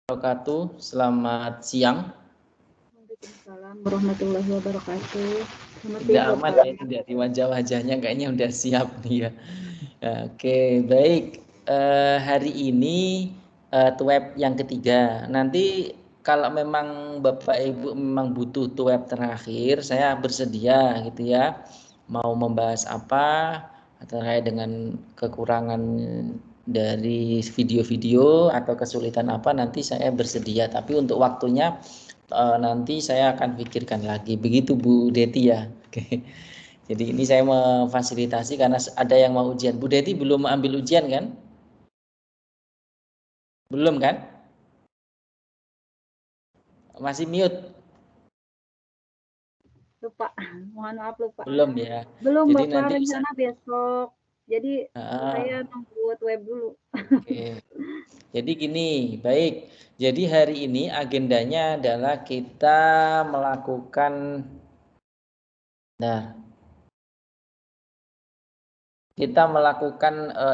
Wabarakatuh. Selamat siang. Waalaikumsalam warahmatullahi wabarakatuh. Selamat Udah siang, aman Bapak. ya ini dari wajah-wajahnya kayaknya udah siap nih ya. Oke, baik. Hari ini TWEB yang ketiga. Nanti kalau memang Bapak Ibu memang butuh TWEB terakhir, saya bersedia gitu ya. Mau membahas apa terkait dengan kekurangan dari video-video atau kesulitan apa nanti saya bersedia. Tapi untuk waktunya nanti saya akan pikirkan lagi. Begitu Bu Deti ya. Oke. Jadi ini saya memfasilitasi karena ada yang mau ujian. Bu Deti belum ambil ujian kan? Belum kan? Masih mute? Lupa, mohon maaf lupa. Belum ya. Belum, Jadi Bapak, nanti bisa. rencana besok. Jadi saya nunggu web dulu. Oke. Jadi gini, baik. Jadi hari ini agendanya adalah kita melakukan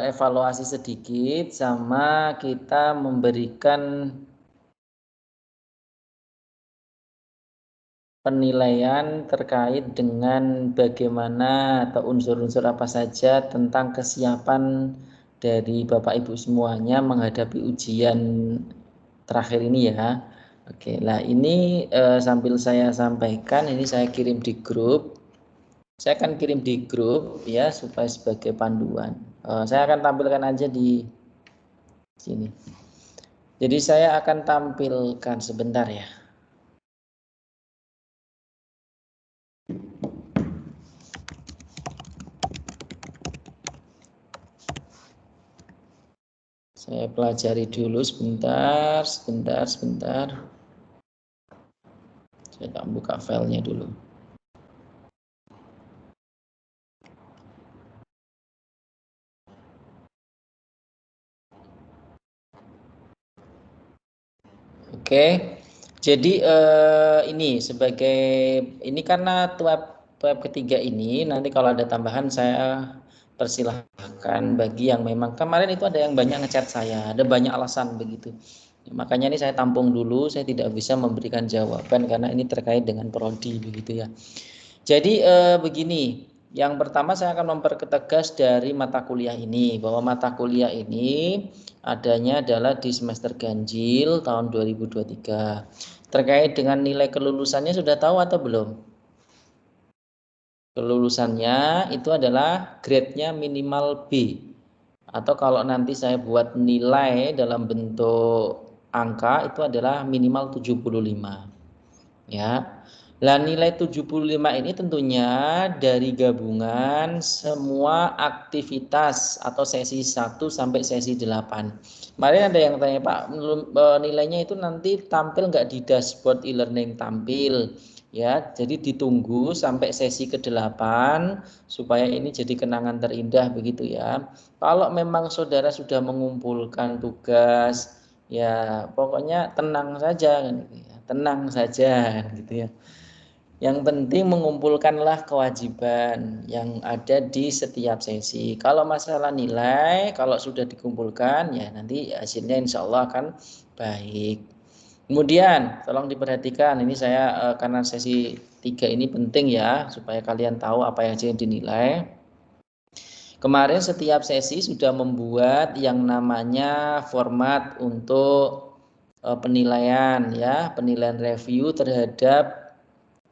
evaluasi sedikit sama kita memberikan penilaian terkait dengan bagaimana atau unsur-unsur apa saja tentang kesiapan dari Bapak Ibu semuanya menghadapi ujian terakhir ini ya. Oke, lah ini sambil saya sampaikan, ini saya kirim di grup. Saya akan kirim di grup ya supaya sebagai panduan. Saya akan tampilkan aja di sini. Jadi saya akan tampilkan sebentar ya. Saya pelajari dulu sebentar. Saya tak buka filenya dulu. Oke, jadi ini karena tab ketiga ini nanti kalau ada tambahan saya persilahkan bagi yang memang kemarin itu ada yang banyak ngechat saya, ada banyak alasan begitu. Makanya ini saya tampung dulu, saya tidak bisa memberikan jawaban karena ini terkait dengan prodi begitu ya. Jadi begini, yang pertama saya akan mempertegas dari mata kuliah ini bahwa mata kuliah ini adanya adalah di semester ganjil tahun 2023. Terkait dengan nilai kelulusannya sudah tahu atau belum? Kelulusannya itu adalah grade-nya minimal B. Atau kalau nanti saya buat nilai dalam bentuk angka itu adalah minimal 75. Ya. Lah nilai 75 ini tentunya dari gabungan semua aktivitas atau sesi 1 sampai sesi 8. Kemarin ada yang tanya, Pak, nilainya itu nanti tampil nggak di dashboard e-learning? Tampil. Ya, jadi ditunggu sampai sesi ke-8 supaya ini jadi kenangan terindah begitu ya. Kalau memang saudara sudah mengumpulkan tugas, ya pokoknya tenang saja kan gitu ya. Tenang saja gitu ya. Yang penting mengumpulkanlah kewajiban yang ada di setiap sesi. Kalau masalah nilai, kalau sudah dikumpulkan ya nanti hasilnya insya Allah akan baik. Kemudian tolong diperhatikan, ini saya karena sesi 3 ini penting ya supaya kalian tahu apa yang dinilai. Kemarin setiap sesi sudah membuat yang namanya format untuk penilaian ya, penilaian review terhadap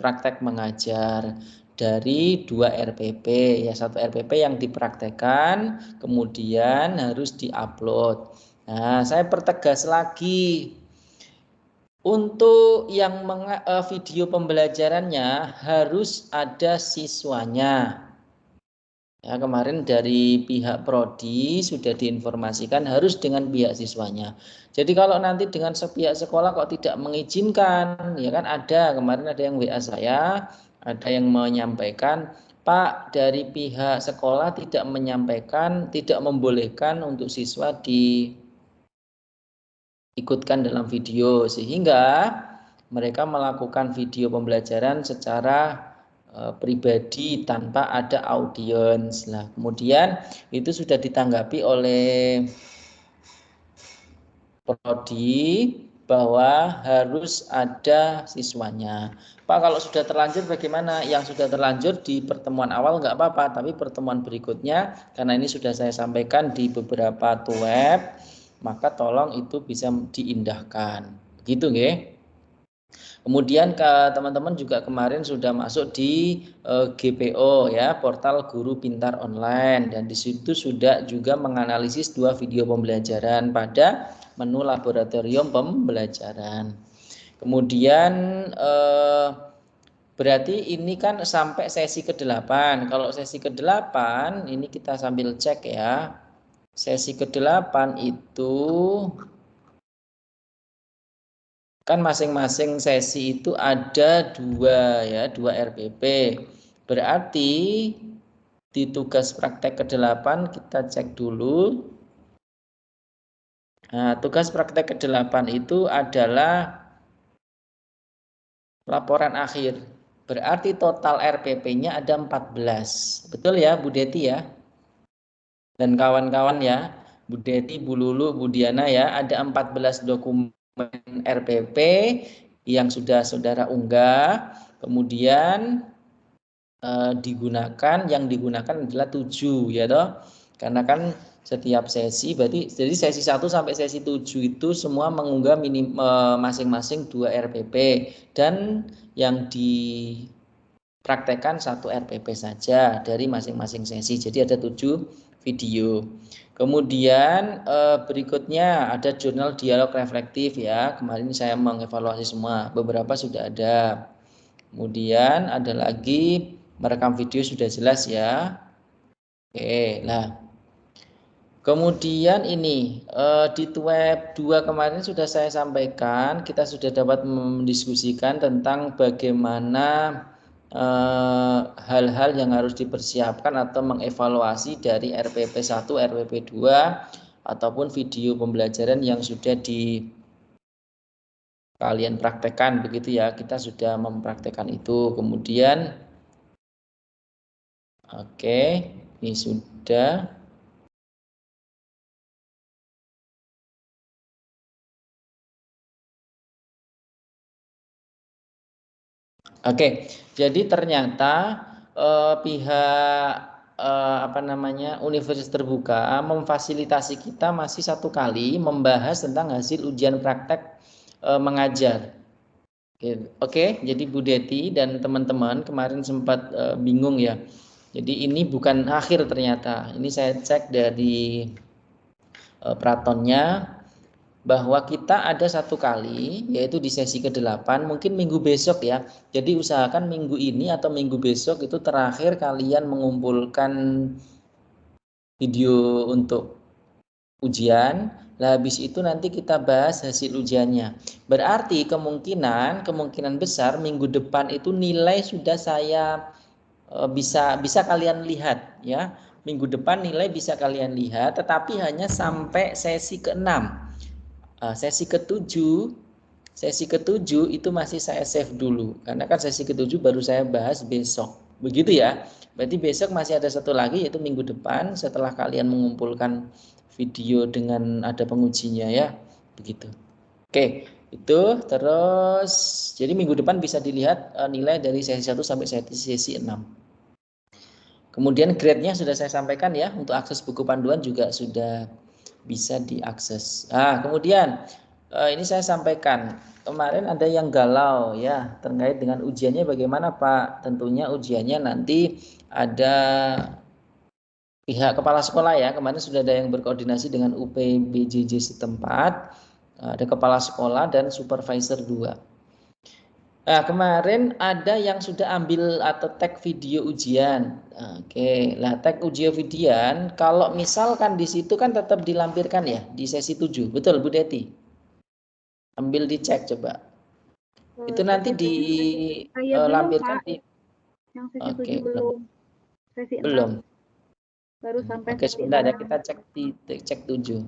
praktek mengajar dari 2 RPP ya, 1 RPP yang dipraktekkan kemudian harus diupload. Nah, saya pertegas lagi untuk yang video pembelajarannya harus ada siswanya. Ya, kemarin dari pihak prodi sudah diinformasikan harus dengan pihak siswanya. Jadi kalau nanti dengan pihak sekolah kok tidak mengizinkan, ya kan ada kemarin ada yang WA saya, ada yang menyampaikan, Pak, dari pihak sekolah tidak menyampaikan, tidak membolehkan untuk siswa diikutkan dalam video sehingga mereka melakukan video pembelajaran secara pribadi tanpa ada audiens. Nah, kemudian itu sudah ditanggapi oleh prodi bahwa harus ada siswanya. Pak, kalau sudah terlanjur bagaimana? Yang sudah terlanjur di pertemuan awal nggak apa-apa, tapi pertemuan berikutnya, karena ini sudah saya sampaikan di beberapa web, maka tolong itu bisa diindahkan. Begitu nggih? Kemudian teman-teman juga kemarin sudah masuk di GPO ya, portal Guru Pintar Online, dan di situ sudah juga menganalisis 2 video pembelajaran pada menu laboratorium pembelajaran. Kemudian berarti ini kan sampai sesi ke-8. Kalau sesi ke-8 ini kita sambil cek ya. Sesi ke-8 itu kan masing-masing sesi itu ada 2 ya, 2 RPP. Berarti di tugas praktek ke-8 kita cek dulu. Nah, tugas praktek ke-8 itu adalah laporan akhir. Berarti total RPP-nya ada 14. Betul ya Bu Deti ya? Dan kawan-kawan ya, Bu Deti, Bu Lulu, Bu Diana ya, ada 14 dokumen RPP yang sudah saudara unggah, kemudian yang digunakan adalah 7 ya toh, karena kan setiap sesi berarti jadi sesi 1 sampai sesi 7 itu semua mengunggah masing-masing 2 RPP dan yang dipraktekkan 1 RPP saja dari masing-masing sesi, jadi ada 7 video. Kemudian berikutnya ada jurnal dialog reflektif ya, kemarin saya mengevaluasi semua, beberapa sudah ada. Kemudian ada lagi merekam video, sudah jelas ya. Oke, nah kemudian ini di web 2 kemarin sudah saya sampaikan, kita sudah dapat mendiskusikan tentang bagaimana hal-hal yang harus dipersiapkan atau mengevaluasi dari RPP 1, RPP 2 ataupun video pembelajaran yang sudah kalian praktekkan begitu ya. Kita sudah mempraktekkan itu. Kemudian oke, ini sudah. Oke, jadi ternyata pihak Universitas Terbuka memfasilitasi kita masih 1 kali membahas tentang hasil ujian praktek mengajar. Oke, jadi Bu Deti dan teman-teman kemarin sempat bingung ya. Jadi ini bukan akhir ternyata. Ini saya cek dari Pratonnya, bahwa kita ada 1 kali, yaitu di sesi ke-8, mungkin minggu besok ya. Jadi usahakan minggu ini atau minggu besok itu terakhir kalian mengumpulkan video untuk ujian. Nah, habis itu nanti kita bahas hasil ujiannya. Berarti kemungkinan besar minggu depan itu nilai sudah saya bisa kalian lihat ya. Minggu depan nilai bisa kalian lihat, tetapi hanya sampai sesi ke-6. Sesi ke-7 itu masih saya save dulu, karena kan sesi ke-7 baru saya bahas besok, begitu ya. Berarti besok masih ada 1 lagi, yaitu minggu depan setelah kalian mengumpulkan video dengan ada pengujinya ya, begitu. Oke, itu terus jadi minggu depan bisa dilihat nilai dari sesi 1 sampai sesi 6. Kemudian grade-nya sudah saya sampaikan ya, untuk akses buku panduan juga sudah bisa diakses. Nah, kemudian ini saya sampaikan, kemarin ada yang galau ya terkait dengan ujiannya bagaimana Pak. Tentunya ujiannya nanti ada pihak kepala sekolah ya, kemarin sudah ada yang berkoordinasi dengan UPBJJ setempat, ada kepala sekolah dan supervisor 2. Nah, kemarin ada yang sudah ambil atau tag video ujian. Oke, lah tag ujian kalau misalkan di situ kan tetap dilampirkan ya di sesi 7. Betul Bu Deti? Ambil dicek coba. Itu nanti dilampirkan di yang sesi 7 belum. Sesi 6 belum. Baru sampai Oke, sebentar ya, kita cek 7.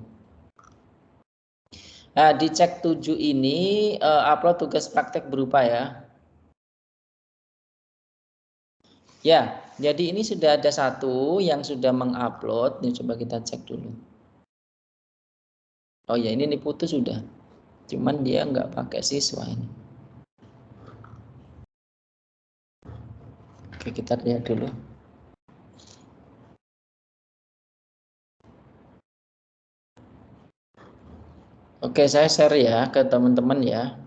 Nah, di cek 7 ini upload tugas praktek berupa ya. Ya, jadi ini sudah ada 1 yang sudah mengupload. Ini coba kita cek dulu. Oh ya, ini putus sudah. Cuman dia nggak pakai siswa ini. Oke, kita lihat dulu. Oke, saya share ya ke teman-teman ya.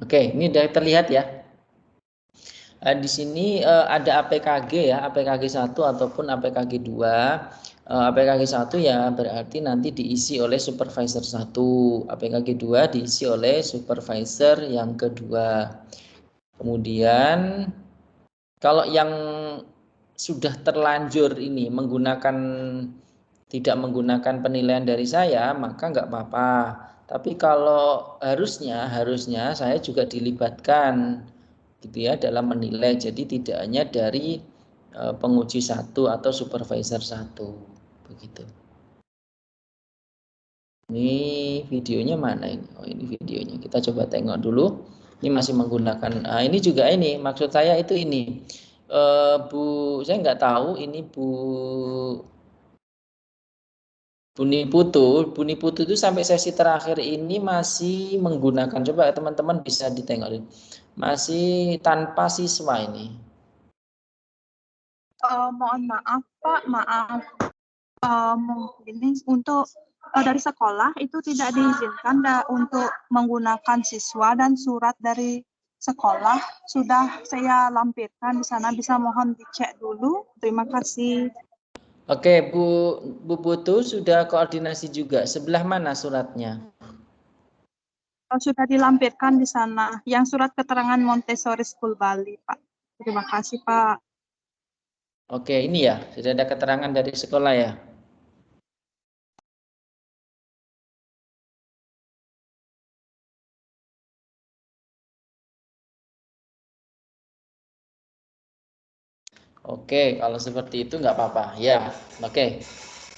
Oke, ini sudah terlihat ya. Di sini ada APKG ya, APKG 1 ataupun APKG 2. APKG 1 ya berarti nanti diisi oleh supervisor 1. APKG 2 diisi oleh supervisor yang kedua. Kemudian kalau yang sudah terlanjur ini tidak menggunakan penilaian dari saya, maka nggak apa-apa. Tapi kalau harusnya saya juga dilibatkan gitu ya dalam menilai. Jadi tidak hanya dari penguji 1 atau supervisor 1 begitu. Ini videonya mana ini? Oh, ini videonya. Kita coba tengok dulu. Ini masih menggunakan. Ini juga ini. Maksud saya itu ini. Saya nggak tahu ini Buni Putu itu sampai sesi terakhir ini masih menggunakan, coba teman-teman bisa ditengok, masih tanpa siswa ini. Mohon maaf Pak, maaf. Mungkin untuk dari sekolah itu tidak diizinkan untuk menggunakan siswa, dan surat dari sekolah sudah saya lampirkan di sana, bisa mohon dicek dulu. Terima kasih. Oke, Bu Putu sudah koordinasi juga. Sebelah mana suratnya? Sudah dilampirkan di sana, yang surat keterangan Montessori School Bali, Pak. Terima kasih, Pak. Oke, ini ya, sudah ada keterangan dari sekolah ya. Oke, kalau seperti itu nggak apa-apa. Ya, oke.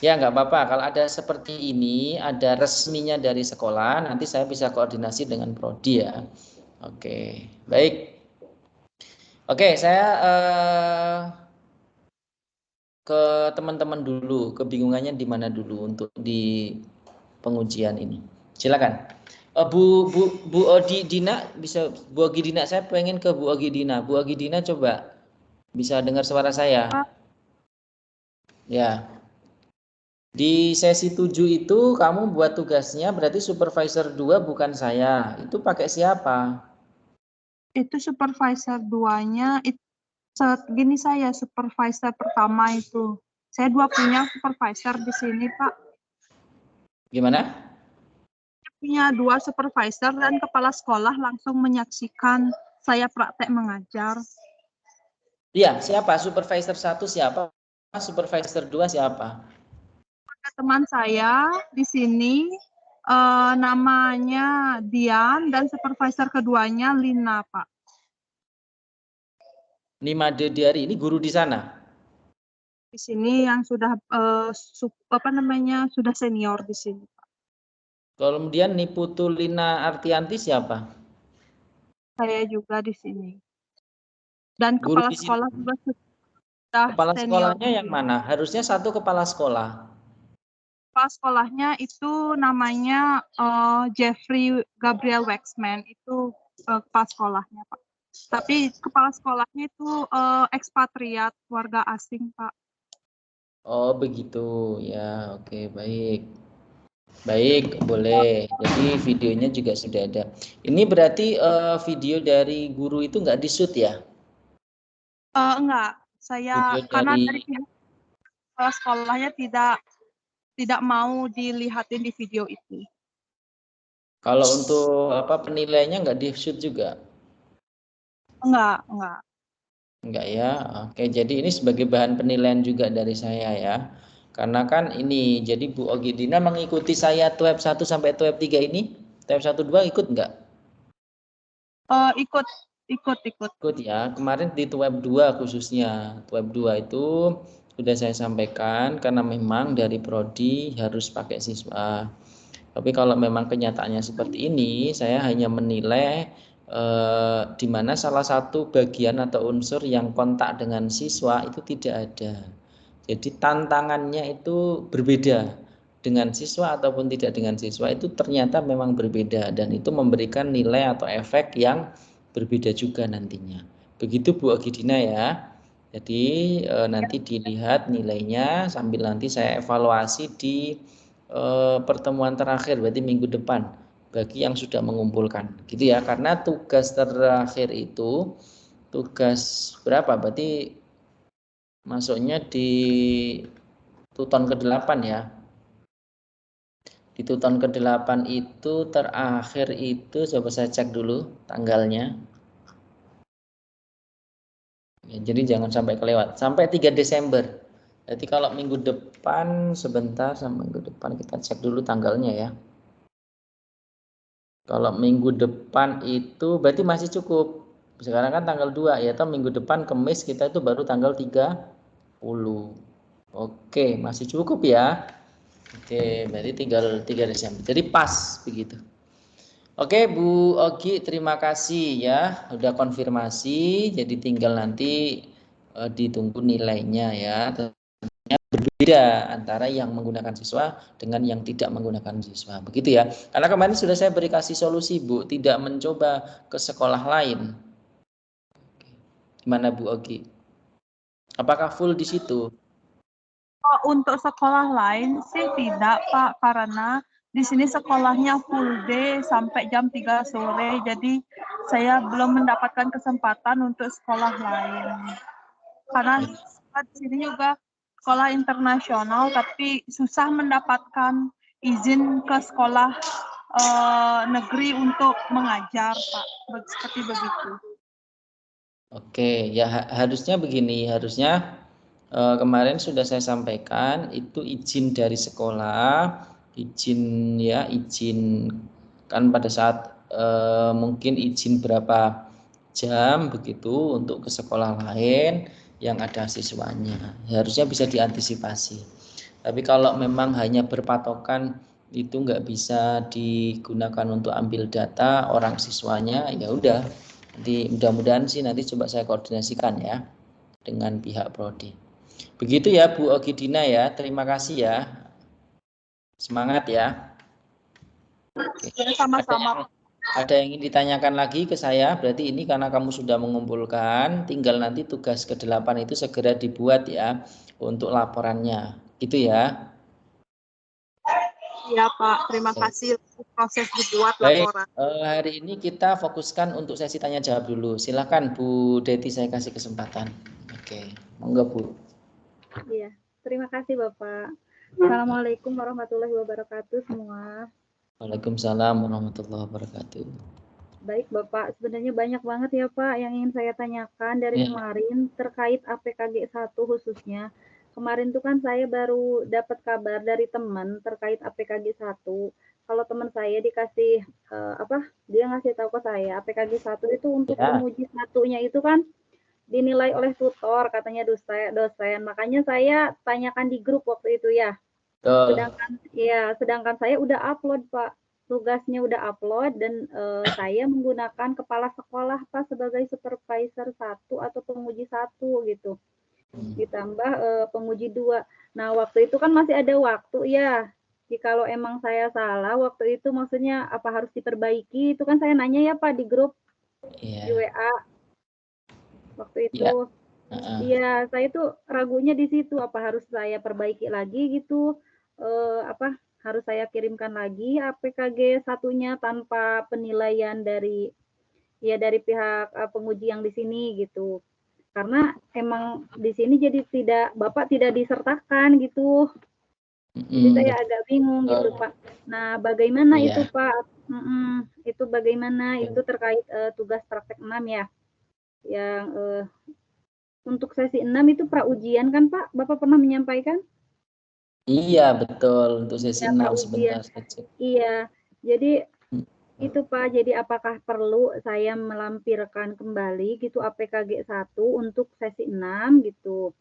Ya, nggak apa-apa. Kalau ada seperti ini, ada resminya dari sekolah, nanti saya bisa koordinasi dengan prodi ya. Oke, baik. Oke, saya ke teman-teman dulu, kebingungannya di mana dulu untuk di pengujian ini. Silakan. Bu Odi Dina, bisa Bu Ogi Dina, saya pengen ke Bu Ogi Dina. Bu Ogi Dina coba bisa dengar suara saya. Ya. Di sesi 7 itu kamu buat tugasnya berarti supervisor 2 bukan saya. Itu pakai siapa? Itu supervisor 2-nya, gini saya supervisor pertama itu. Saya punya supervisor di sini, Pak. Gimana? Saya punya 2 supervisor, dan kepala sekolah langsung menyaksikan saya praktek mengajar. Iya, siapa? Supervisor 1 siapa? Supervisor 2 siapa? Teman saya di sini namanya Dian, dan supervisor keduanya Lina, Pak. Nimade Diari ini guru di sana? Di sini yang sudah sudah senior di sini, Pak. Kemudian Niputu Lina Artianti siapa? Saya juga di sini. Dan Guru kepala di sekolah sini. juga sudah Kepala senior. sekolahnya yang mana? Harusnya satu kepala sekolah. Kepala sekolahnya itu namanya Jeffrey Gabriel Waxman, itu kepala sekolahnya, Pak. Tapi kepala sekolahnya itu ekspatriat, warga asing, Pak. Oh begitu ya, oke baik. Baik, boleh. Jadi videonya juga sudah ada. Ini berarti video dari guru itu nggak di-shoot ya? Enggak, saya karena dari pihak kepala sekolahnya tidak mau dilihatin di video itu. Kalau untuk penilaiannya nggak di-shoot juga? Enggak. Enggak ya. Oke, jadi ini sebagai bahan penilaian juga dari saya ya. Karena kan ini, jadi Bu Ogidina mengikuti saya TWEB 1 sampai TWEB 3 ini. TWEB 1 2 ikut enggak? Ikut. Ikut ya. Kemarin di TWEB 2 khususnya. TWEB 2 itu sudah saya sampaikan karena memang dari prodi harus pakai siswa. Tapi kalau memang kenyataannya seperti ini, saya hanya menilai di mana salah satu bagian atau unsur yang kontak dengan siswa itu tidak ada. Jadi tantangannya itu berbeda dengan siswa ataupun tidak dengan siswa, itu ternyata memang berbeda dan itu memberikan nilai atau efek yang berbeda juga nantinya. Begitu Bu Ogidina ya. Jadi nanti dilihat nilainya sambil nanti saya evaluasi di pertemuan terakhir, berarti minggu depan bagi yang sudah mengumpulkan gitu ya, karena tugas terakhir itu tugas berapa, berarti masuknya di tuton ke-8 ya. Di tuton ke-8 itu terakhir itu coba saya cek dulu tanggalnya ya, jadi jangan sampai kelewat, sampai 3 Desember. Jadi kalau minggu depan, sebentar, sama minggu depan kita cek dulu tanggalnya ya. Kalau minggu depan itu berarti masih cukup. Sekarang kan tanggal 2 ya, atau minggu depan Kamis kita itu baru tanggal 30. Oke, masih cukup ya. Oke, berarti tinggal 3 Desember. Jadi pas begitu. Oke Bu Ogi, terima kasih ya udah konfirmasi. Jadi tinggal nanti ditunggu nilainya ya. Berbeda antara yang menggunakan siswa dengan yang tidak menggunakan siswa, begitu ya. Karena kemarin sudah saya beri kasih solusi Bu, tidak mencoba ke sekolah lain. Gimana Bu Ogi? Apakah full di situ? Untuk sekolah lain sih tidak Pak, karena di sini sekolahnya full day sampai jam 3 sore, jadi saya belum mendapatkan kesempatan untuk sekolah lain. Karena di sini juga sekolah internasional, tapi susah mendapatkan izin ke sekolah negeri untuk mengajar, Pak. Seperti begitu. Oke, ya harusnya begini, harusnya kemarin sudah saya sampaikan itu izin dari sekolah, izin ya, izin kan pada saat mungkin izin berapa jam begitu untuk ke sekolah lain yang ada siswanya. Harusnya bisa diantisipasi. Tapi kalau memang hanya berpatokan itu nggak bisa digunakan untuk ambil data orang siswanya, ya udah. Nanti mudah-mudahan sih nanti coba saya koordinasikan ya dengan pihak prodi. Begitu ya Bu Ogidina ya, terima kasih ya. Semangat ya. Oke. Sama-sama. Ada yang ingin ditanyakan lagi ke saya? Berarti ini karena kamu sudah mengumpulkan, tinggal nanti tugas ke-8 itu segera dibuat ya untuk laporannya. Gitu ya. Iya Pak, terima kasih proses dibuat Baik, laporan. hari ini kita fokuskan untuk sesi tanya jawab dulu. Silakan Bu Deti, saya kasih kesempatan. Oke, monggo Bu. Iya, terima kasih Bapak. Assalamualaikum warahmatullahi wabarakatuh semua. Waalaikumsalam warahmatullahi wabarakatuh. Baik Bapak, sebenarnya banyak banget ya Pak yang ingin saya tanyakan dari kemarin terkait APKG 1 khususnya. Kemarin tuh kan saya baru dapat kabar dari teman terkait APKG 1. Kalau teman saya dikasih dia ngasih tahu ke saya APKG 1 itu untuk penguji satunya itu kan dinilai oleh tutor katanya dosen. Makanya saya tanyakan di grup waktu itu ya. Sedangkan saya udah upload Pak. Tugasnya udah upload dan saya menggunakan kepala sekolah Pak sebagai supervisor 1 atau penguji 1 gitu. Ditambah penguji 2. Nah, waktu itu kan masih ada waktu ya. Jikalau emang saya salah waktu itu maksudnya apa harus diperbaiki itu kan saya nanya ya Pak di grup di WA. Waktu itu iya saya tuh ragunya di situ apa harus saya perbaiki lagi gitu, harus saya kirimkan lagi APKG satunya tanpa penilaian dari pihak penguji yang di sini gitu. Karena emang di sini jadi Bapak tidak disertakan gitu. Jadi saya agak bingung gitu Pak. Nah bagaimana itu Pak? Itu bagaimana itu terkait tugas praktek 6 ya? Yang untuk sesi 6 itu pra-ujian kan Pak? Bapak pernah menyampaikan? Iya betul, untuk sesi 6 sebentar saja. Iya, jadi itu Pak, jadi apakah perlu saya melampirkan kembali gitu APKG 1 untuk sesi 6 gitu?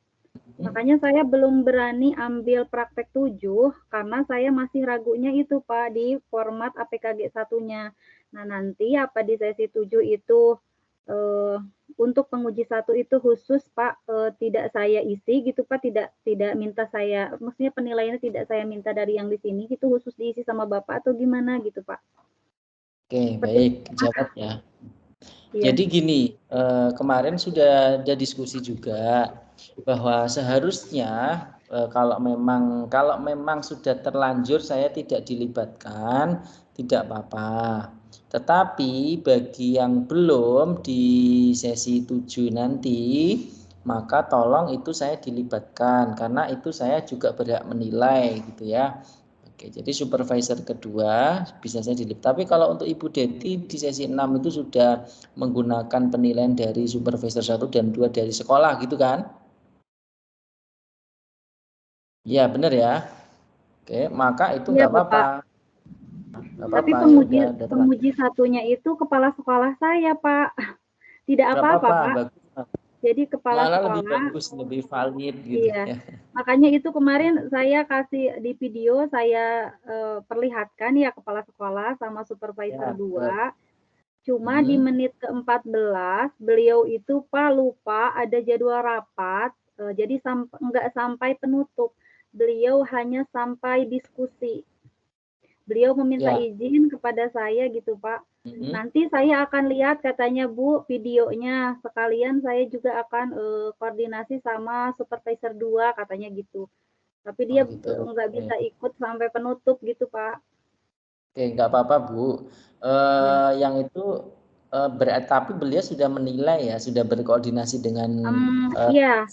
Makanya saya belum berani ambil praktek 7 karena saya masih ragunya itu Pak di format APKG 1-nya. Nah, nanti apa di sesi 7 itu untuk penguji 1 itu khusus Pak, tidak saya isi gitu Pak, tidak minta saya, maksudnya penilaiannya tidak saya minta dari yang di sini gitu, khusus diisi sama Bapak atau gimana gitu Pak? Oke, Seperti baik, itu, Pak. jawab ya. Iya. Jadi gini, kemarin sudah ada diskusi juga bahwa seharusnya kalau memang sudah terlanjur saya tidak dilibatkan, tidak apa-apa. Tetapi bagi yang belum di sesi 7 nanti, maka tolong itu saya dilibatkan karena itu saya juga berhak menilai gitu ya. Oke, jadi supervisor kedua bisa saya dilibat. Tapi kalau untuk Ibu Deti di sesi 6 itu sudah menggunakan penilaian dari supervisor 1 dan 2 dari sekolah gitu kan? Iya, benar ya. Oke, maka itu Iya, enggak apa-apa. Bapak. Enggak Tapi apa-apa, ya udah penguji satunya itu kepala sekolah saya, Pak. Tidak enggak apa-apa, apa-apa, Pak. bagus. Jadi kepala Malah lebih sekolah, bagus, lebih valid gitu iya. ya. Makanya itu kemarin saya kasih di video, saya perlihatkan ya kepala sekolah sama supervisor Ya, 2. Cuma di menit ke-14 beliau itu Pak lupa ada jadwal rapat, jadi enggak sampai penutup. Beliau hanya sampai diskusi. Beliau meminta ya. izin kepada saya gitu Pak. Mhm. Nanti saya akan lihat katanya Bu videonya, sekalian saya juga akan koordinasi sama supervisor 2 katanya gitu. Tapi dia Oh gitu. enggak Oke. bisa ikut sampai penutup gitu Pak. Oke, enggak apa-apa Bu. Ya. Yang itu tapi beliau sudah menilai ya, sudah berkoordinasi dengan Iya.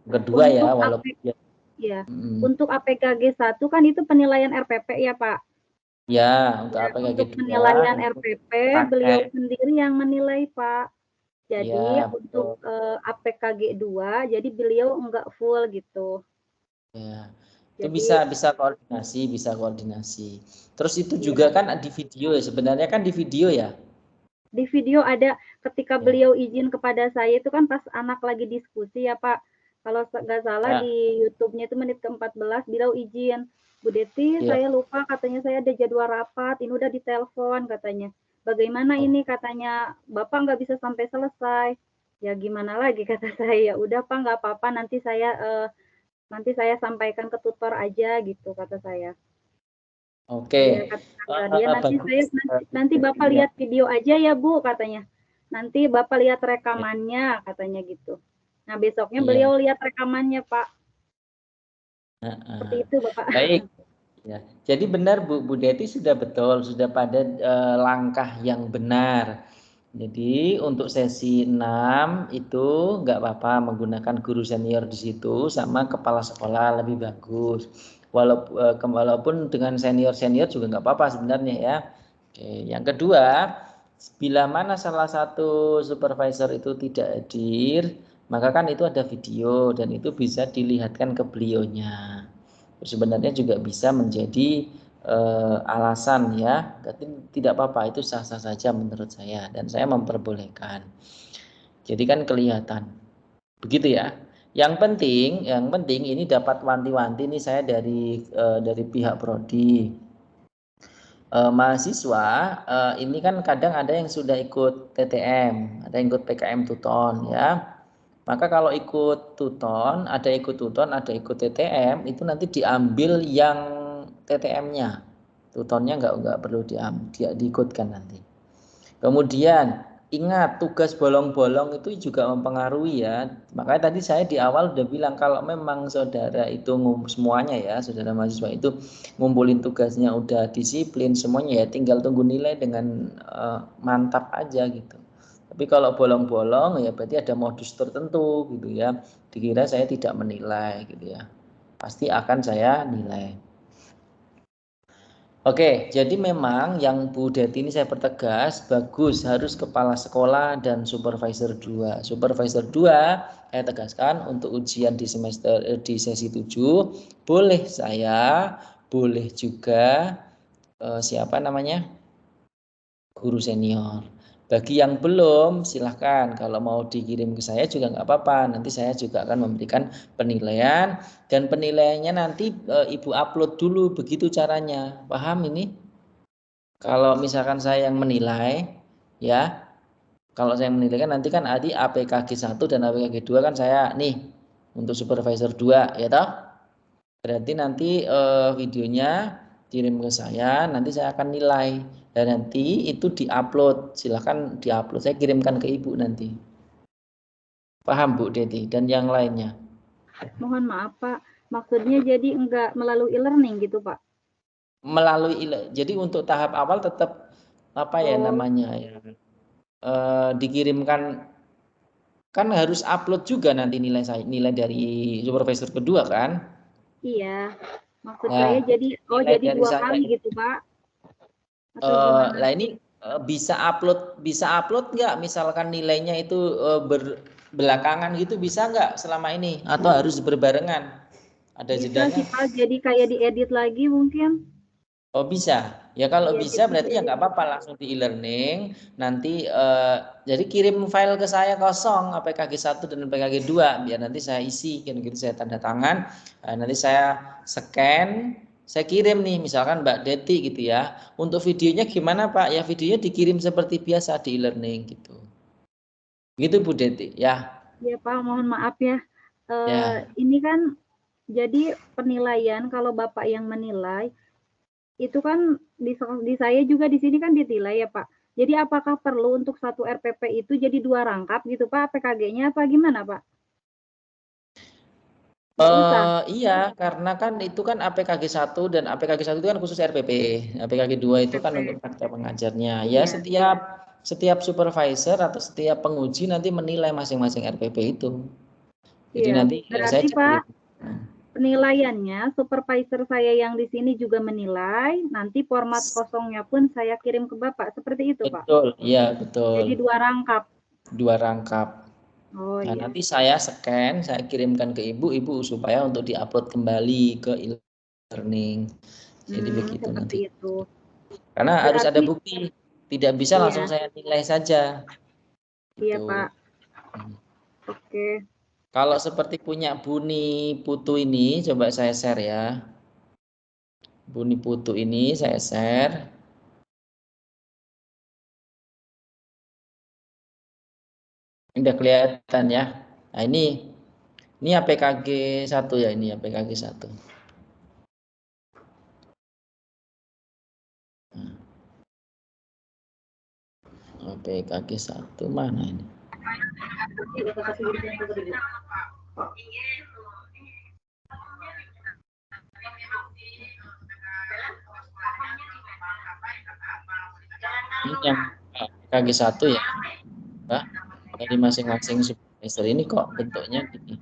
kedua ya, Untuk walaupun dia, ya, untuk APKG 1 kan itu penilaian RPP ya, Pak. ya untuk Ya, APKG untuk 2 penilaian itu RPP beliau praktek. sendiri yang menilai, Pak. Jadi Ya, untuk betul. APKG 2 jadi beliau enggak full gitu. Ya. Itu Jadi bisa koordinasi. Terus itu juga ya, kan di video ya, sebenarnya kan di video ya. di video ada ketika Ya. beliau izin kepada saya itu kan pas anak lagi diskusi ya, Pak. Kalau nggak salah Ya. di YouTube-nya itu menit ke-14 beliau izin, Bu Deti, Ya. saya lupa katanya saya ada jadwal rapat, ini udah ditelepon katanya. Bagaimana Oh. ini katanya, Bapak nggak bisa sampai selesai. Ya gimana lagi kata saya, udah Pak nggak apa-apa nanti saya sampaikan ke tutor aja gitu kata saya. Iya Oke. kata dia Bagus. nanti Bapak Ya. lihat video aja ya Bu katanya. Nanti Bapak lihat Ya. rekamannya katanya gitu. Nah besoknya Iya. beliau lihat rekamannya Pak. Seperti itu Bapak. Baik. Ya, jadi benar Bu Deti sudah betul, sudah pada langkah yang benar. Jadi untuk sesi 6 itu nggak apa-apa menggunakan guru senior di situ sama kepala sekolah lebih bagus. Walaupun dengan senior-senior juga nggak apa-apa sebenarnya ya. Oke, yang kedua, bila mana salah satu supervisor itu tidak hadir, maka kan itu ada video dan itu bisa dilihatkan ke beliaunya. Sebenarnya juga bisa menjadi alasan ya, tapi tidak apa-apa, itu sah-sah saja menurut saya dan saya memperbolehkan. Jadi kan kelihatan, begitu ya. Yang penting ini dapat wanti-wanti nih saya dari pihak prodi. Mahasiswa ini kan kadang ada yang sudah ikut TTM, ada yang ikut PKM Tuton ya. Maka kalau ikut Tuton, ada ikut TTM, itu nanti diambil yang TTM-nya. Tutonnya nggak perlu diikutkan nanti. Kemudian ingat tugas bolong-bolong itu juga mempengaruhi ya. Makanya tadi saya di awal udah bilang kalau memang saudara itu semuanya ya, saudara mahasiswa itu ngumpulin tugasnya udah disiplin semuanya ya, tinggal tunggu nilai dengan mantap aja gitu. Tapi kalau bolong-bolong ya berarti ada modus tertentu gitu ya. Dikira saya tidak menilai gitu ya. Pasti akan saya nilai. Oke, jadi memang yang Bu Deti ini saya pertegas, bagus harus kepala sekolah dan supervisor 2. Supervisor 2 saya tegaskan untuk ujian di sesi 7 boleh saya, boleh juga siapa namanya? Guru senior. Bagi yang belum, silahkan kalau mau dikirim ke saya juga nggak apa-apa. Nanti saya juga akan memberikan penilaian dan penilaiannya nanti Ibu upload dulu, begitu caranya. Paham ini? Kalau misalkan saya yang menilai, ya, kalau saya menilai kan nanti kan ada APKG 1 dan APKG 2 kan saya nih untuk supervisor 2, ya toh? Berarti nanti videonya kirim ke saya, nanti saya akan nilai dan nanti itu diupload. Silahkan diupload, saya kirimkan ke Ibu nanti. Paham Bu Deti dan yang lainnya? Mohon maaf Pak, maksudnya jadi enggak melalui e-learning gitu Pak? Jadi untuk tahap awal tetap apa ya namanya ya, dikirimkan, kan harus upload juga nanti nilai dari supervisor kedua kan? Iya, maksud Nah, saya jadi jadi dari 2 saya kali gitu Pak? Atau gimana? lah ini bisa upload nggak misalkan nilainya itu belakangan gitu, bisa nggak selama ini atau harus berbarengan, ada Bisa jedanya? sih Pak, jadi kayak diedit lagi mungkin. Oh bisa ya, kalau Iya, bisa jadi berarti ya diedit. nggak apa-apa, langsung di e-learning nanti jadi kirim file ke saya kosong APKG 1 dan APKG 2 biar nanti saya isi gitu, saya tanda tangan, nanti saya scan, saya kirim nih misalkan Mbak Deti gitu ya. Untuk videonya gimana Pak? Ya videonya dikirim seperti biasa di e-learning gitu. Gitu Bu Deti ya. Iya Pak, mohon maaf ya. Ya. Ini kan jadi penilaian kalau Bapak yang menilai itu kan di saya juga di sini kan dinilai ya Pak. Jadi apakah perlu untuk satu RPP itu jadi 2 rangkap gitu Pak, PKG-nya apa gimana Pak? Nggak usah? Iya, karena kan itu kan APKG 1 dan APKG 1 itu kan khusus RPP. APKG 2 itu kan untuk praktek pengajarnya. Ya, Iya. setiap supervisor atau setiap penguji nanti menilai masing-masing RPP itu. Jadi Iya. nanti saya Berarti cek Pak, gitu. penilaiannya supervisor saya yang di sini juga menilai, nanti format kosongnya pun saya kirim ke Bapak, seperti itu Pak? Betul, iya betul. Jadi 2 rangkap? 2 rangkap. Oh Nah, iya. nanti saya scan, saya kirimkan ke Ibu supaya untuk diupload kembali ke e-learning. Jadi begitu nanti. Seperti itu. Karena harus ada Berarti bukti, tidak bisa langsung iya, saya nilai saja. iya Gitu. Pak. Oke. Kalau seperti punya Buni Putu ini, coba saya share ya. Buni Putu ini saya share. Udah kelihatan ya. Nah ini APKG 1 ya, ini APKG 1. APKG 1 mana ini? Ini yang APKG 1 ya. Mbak, dari masing-masing supervisor ini kok bentuknya gini.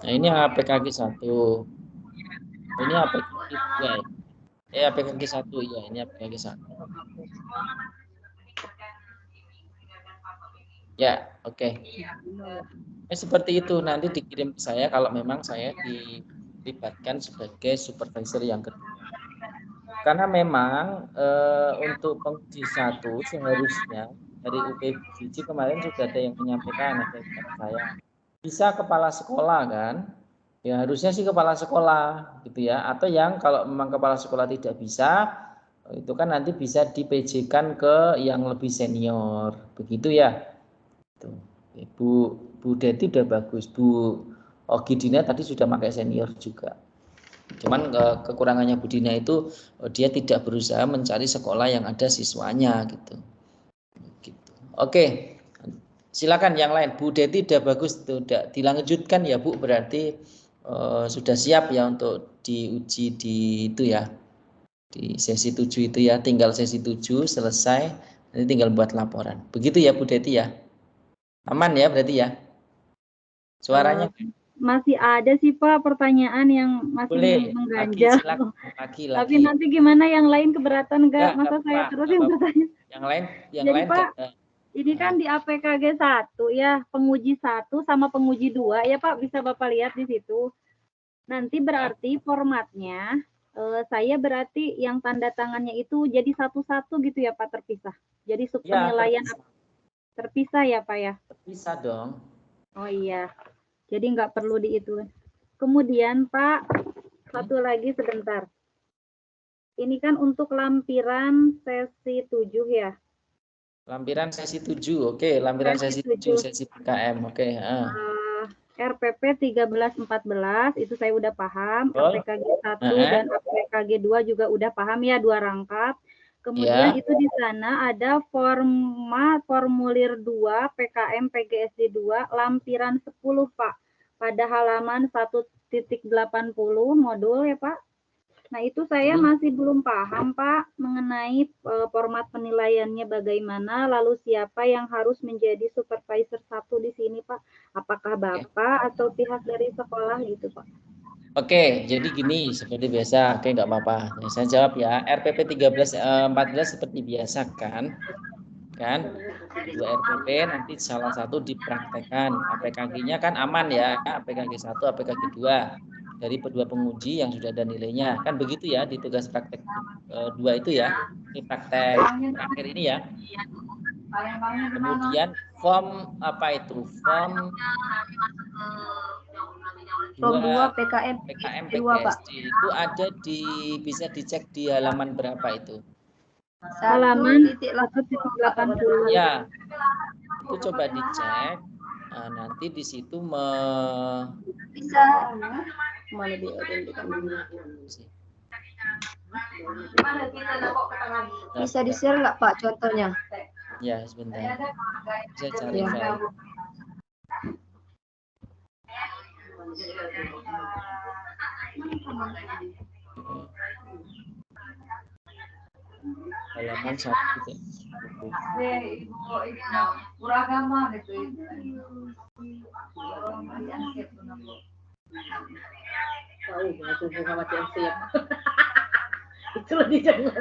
Nah, ini APKG 1. Ini APKG 2 ya. APKG 1 ya, ini APKG 1. Ya, oke. Seperti itu nanti dikirim ke saya kalau memang saya dilibatkan sebagai supervisor yang kedua. Karena memang untuk penguji 1 seharusnya dari UPBJ kemarin sudah ada yang menyampaikan kepada saya. Bisa kepala sekolah kan? Ya harusnya sih kepala sekolah gitu ya. Atau yang kalau memang kepala sekolah tidak bisa, itu kan nanti bisa di-PJ-kan ke yang lebih senior. Begitu ya. Tuh. Bu Deti udah bagus. Bu Ogidina tadi sudah pakai senior juga. Cuman kekurangannya Bu Dina itu dia tidak berusaha mencari sekolah yang ada siswanya gitu. Oke, silakan yang lain. Bu Deti udah bagus, sudah dilanjutkan ya Bu, berarti sudah siap ya untuk diuji di itu ya, di sesi 7 itu ya, tinggal sesi 7 selesai, nanti tinggal buat laporan. Begitu ya Bu Deti ya, aman ya berarti ya, suaranya. Masih ada sih Pak pertanyaan yang masih Boleh, mengganjal. lagi. Tapi nanti gimana yang lain keberatan nggak? Masa saya terus yang apa-apa. bertanya? Yang lain Jadi Pak, Ini kan di APKG 1 ya, penguji 1 sama penguji 2 ya Pak, bisa Bapak lihat di situ. Nanti berarti formatnya, saya berarti yang tanda tangannya itu jadi satu-satu gitu ya Pak, terpisah. Jadi penilaian terpisah ya Pak ya? Terpisah dong. Oh iya, jadi nggak perlu itu. Kemudian Pak, satu lagi sebentar. Ini kan untuk lampiran sesi 7 ya? Lampiran sesi 7, oke. Lampiran sesi 7, sesi PKM, oke. RPP 13-14 itu saya udah paham. APKG 1 dan APKG 2 juga udah paham ya, 2 rangkap. Kemudian itu di sana ada formulir 2 PKM PGSD 2 lampiran 10 Pak. Pada halaman 1.80 modul ya Pak. Nah, itu saya masih belum paham, Pak, mengenai format penilaiannya bagaimana, lalu siapa yang harus menjadi supervisor 1 di sini, Pak? Apakah Bapak atau pihak dari sekolah gitu, Pak? Oke, jadi gini, seperti biasa. Oke, nggak apa-apa. Saya jawab ya. RPP 13-14 seperti biasa kan? Kan? 2 RPP nanti salah satu dipraktekkan. APKG-nya kan aman ya, APKG 1, APKG 2. Dari kedua penguji yang sudah ada nilainya. Kan begitu ya di tugas praktek 2 itu ya. Ini praktek akhir ini ya. Kemudian form apa itu? Form 2 PKM PGSD itu ada bisa dicek di halaman berapa itu? Halaman 1.80. Ya, itu coba dicek. Nah, nanti di situ bisa di-share nggak Pak contohnya? Ya, sebentar. Saya cari file. Halaman 1 gitu. Itu lebih jangan.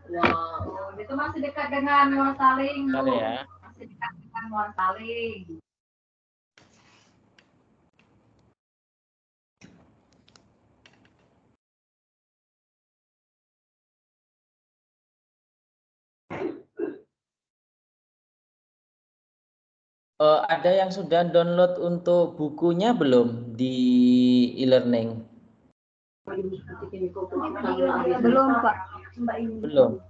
Wow, itu masih dekat dengan Morsaling. Ya. Masih dekat dengan Morsaling. Ada yang sudah download untuk bukunya belum di e-learning? Belum Pak. Belum.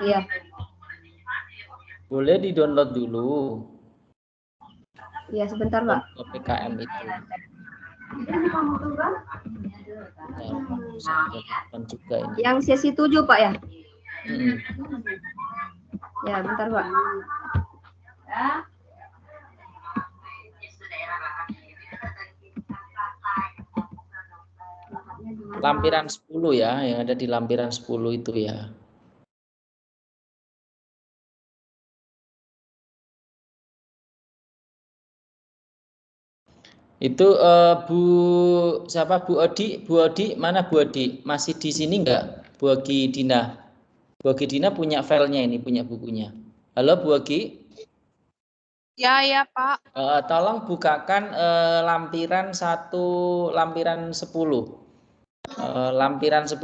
Iya. Boleh di-download dulu. Iya, sebentar Pak. PKM itu. Juga ini. Yang sesi 7 Pak ya? Ya, bentar Pak. Lampiran 10 ya, yang ada di lampiran 10 itu ya. Itu Bu siapa Bu Odi? Bu Odi mana Bu Odi? Masih di sini enggak? Bu Ogi Dina. Bu Ogi Dina punya filenya ini, punya bukunya. Halo Bu Ogi? Ya Pak. Tolong bukakan lampiran 1, lampiran 10. Lampiran 10.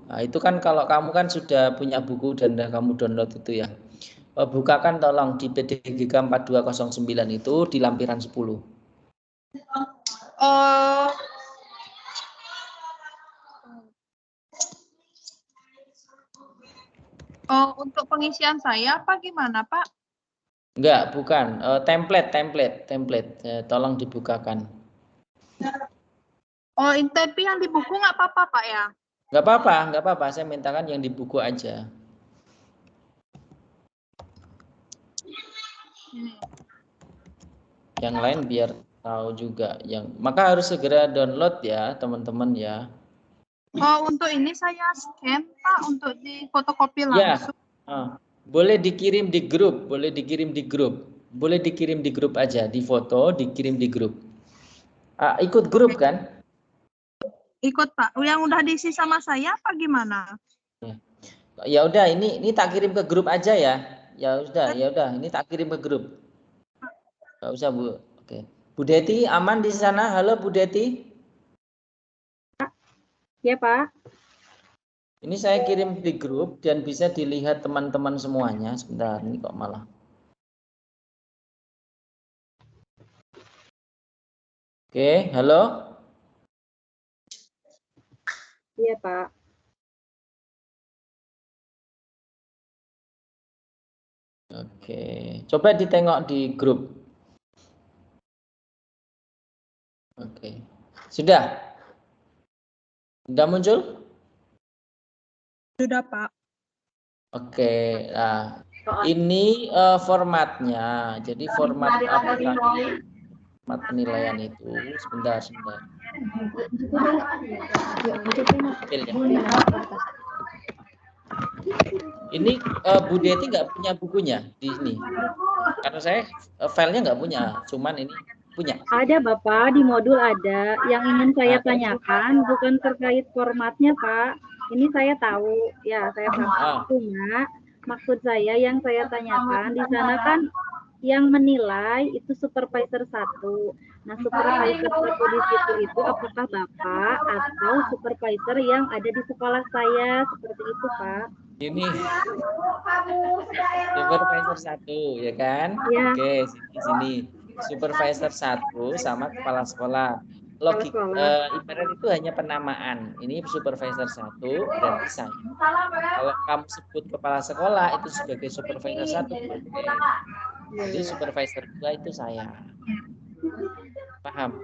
Nah, itu kan kalau kamu kan sudah punya buku dan kamu download itu ya. Bukakan tolong di PDGK 4209 itu di lampiran 10. Untuk pengisian saya apa gimana Pak? Enggak, bukan. Template. Tolong dibukakan. Tapi yang di buku nggak apa-apa Pak ya? Nggak apa-apa. Saya mintakan yang di buku aja. Yang lain biar tahu juga. Maka harus segera download ya, teman-teman ya. Untuk ini saya scan Pak, untuk di fotokopi langsung. Ya, boleh dikirim di grup, Boleh dikirim di grup aja, di foto, dikirim di grup. Ikut grup kan? Ikut Pak. Yang udah diisi sama saya apa gimana? Ya udah, ini tak kirim ke grup aja ya. Ya udah, ini tak kirim ke grup. Nggak usah Bu. Oke. Bu Deti aman di sana? Halo Bu Deti. Ya Pak. Ini saya kirim di grup dan bisa dilihat teman-teman semuanya. Sebentar, ini kok malah. Oke, halo. Iya Pak. Oke, coba ditengok di grup. Oke, sudah muncul? Sudah Pak. Oke, nah ini formatnya. Jadi format aplikasi, format penilaian itu sebentar. Ini Bu Deti nggak punya bukunya di sini. Karena saya filenya nggak punya, cuman ini punya. Ada Bapak, di modul ada. Yang ingin saya tanyakan bukan terkait formatnya Pak. Ini saya tahu, ya saya paham. Cuma maksud saya yang saya tanyakan di sana kan yang menilai itu supervisor 1. Nah, supervisor 1 di situ itu apakah Bapak atau supervisor yang ada di sekolah saya, seperti itu Pak. Ini supervisor 1 ya kan? Ya. Oke, sini. Supervisor 1 sama kepala sekolah. Logik ibarat itu hanya penamaan. Ini supervisor 1 berarti saya. Kalau kamu sebut kepala sekolah itu sebagai supervisor 1 boleh. Jadi supervisor 2 itu saya. Paham?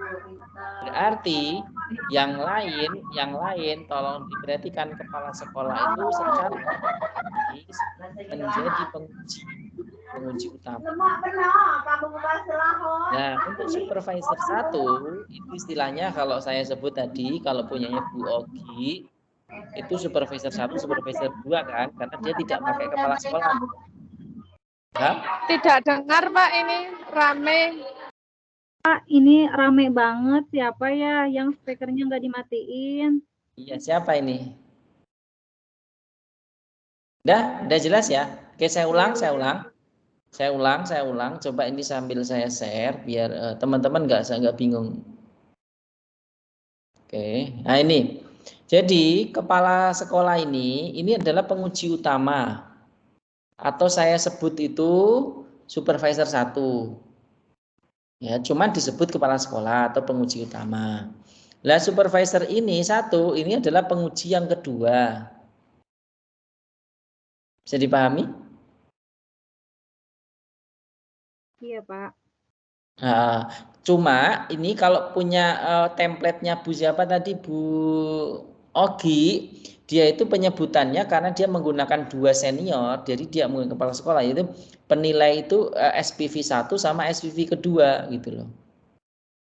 Berarti yang lain tolong diperhatikan, kepala sekolah itu secara menjadi penguji utama. Nah, untuk supervisor 1 itu istilahnya kalau saya sebut tadi, kalau punyanya Bu Ogi itu supervisor 1, supervisor 2 kan, karena dia tidak pakai kepala sekolah. Hah? Tidak dengar Pak, ini rame. Pak, ini rame banget. Siapa ya yang speakernya nggak dimatiin? Iya, siapa ini? Udah jelas ya? Oke, saya ulang. Coba ini sambil saya share biar teman-teman nggak bingung. Oke, nah ini. Jadi kepala sekolah ini adalah penguji utama. Atau saya sebut itu supervisor 1. Ya, cuman disebut kepala sekolah atau penguji utama. Lah supervisor ini adalah penguji yang kedua. Bisa dipahami? Iya, Pak. Nah, cuma ini kalau punya template-nya Bu siapa tadi, Bu Ogi, dia itu penyebutannya karena dia menggunakan 2 senior, jadi dia menggunakan kepala sekolah, yaitu penilai itu SPV 1 sama SPV kedua gitu loh.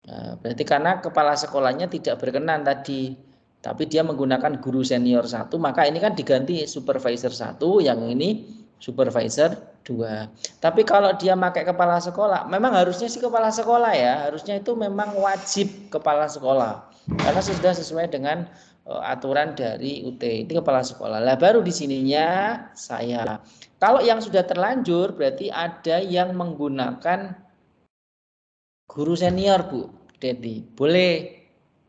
Nah, berarti karena kepala sekolahnya tidak berkenan tadi, tapi dia menggunakan guru senior 1, maka ini kan diganti supervisor 1, yang ini supervisor 2. Tapi kalau dia pakai kepala sekolah, memang harusnya sih kepala sekolah ya, harusnya itu memang wajib kepala sekolah. Karena sudah sesuai dengan aturan dari UT, itu kepala sekolah. Lah baru di sininya saya. Kalau yang sudah terlanjur berarti ada yang menggunakan guru senior Bu Dedi, boleh,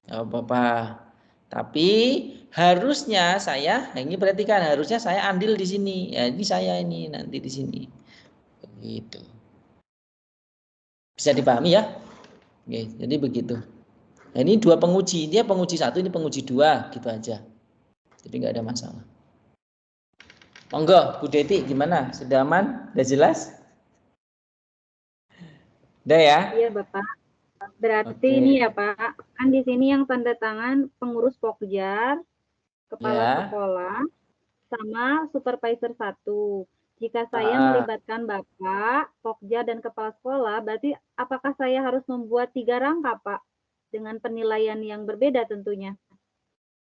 nggak apa-apa. Tapi harusnya saya, ini perhatikan, harusnya saya andil di sini. Ya ini saya ini nanti di sini. Begitu. Bisa dipahami ya? Oke, jadi begitu. Nah, ini 2 penguji, dia penguji 1, ini penguji 2, gitu aja. Jadi nggak ada masalah. Monggo, Bu Deti gimana? Sudah aman? Sudah jelas? Udah ya? Iya, Bapak. Berarti ini ya, Pak. Kan di sini yang tanda tangan pengurus Pokjar, kepala sekolah, sama supervisor 1. Jika saya melibatkan Bapak, Pokja, dan kepala sekolah, berarti apakah saya harus membuat 3 rangka, Pak? Dengan penilaian yang berbeda tentunya.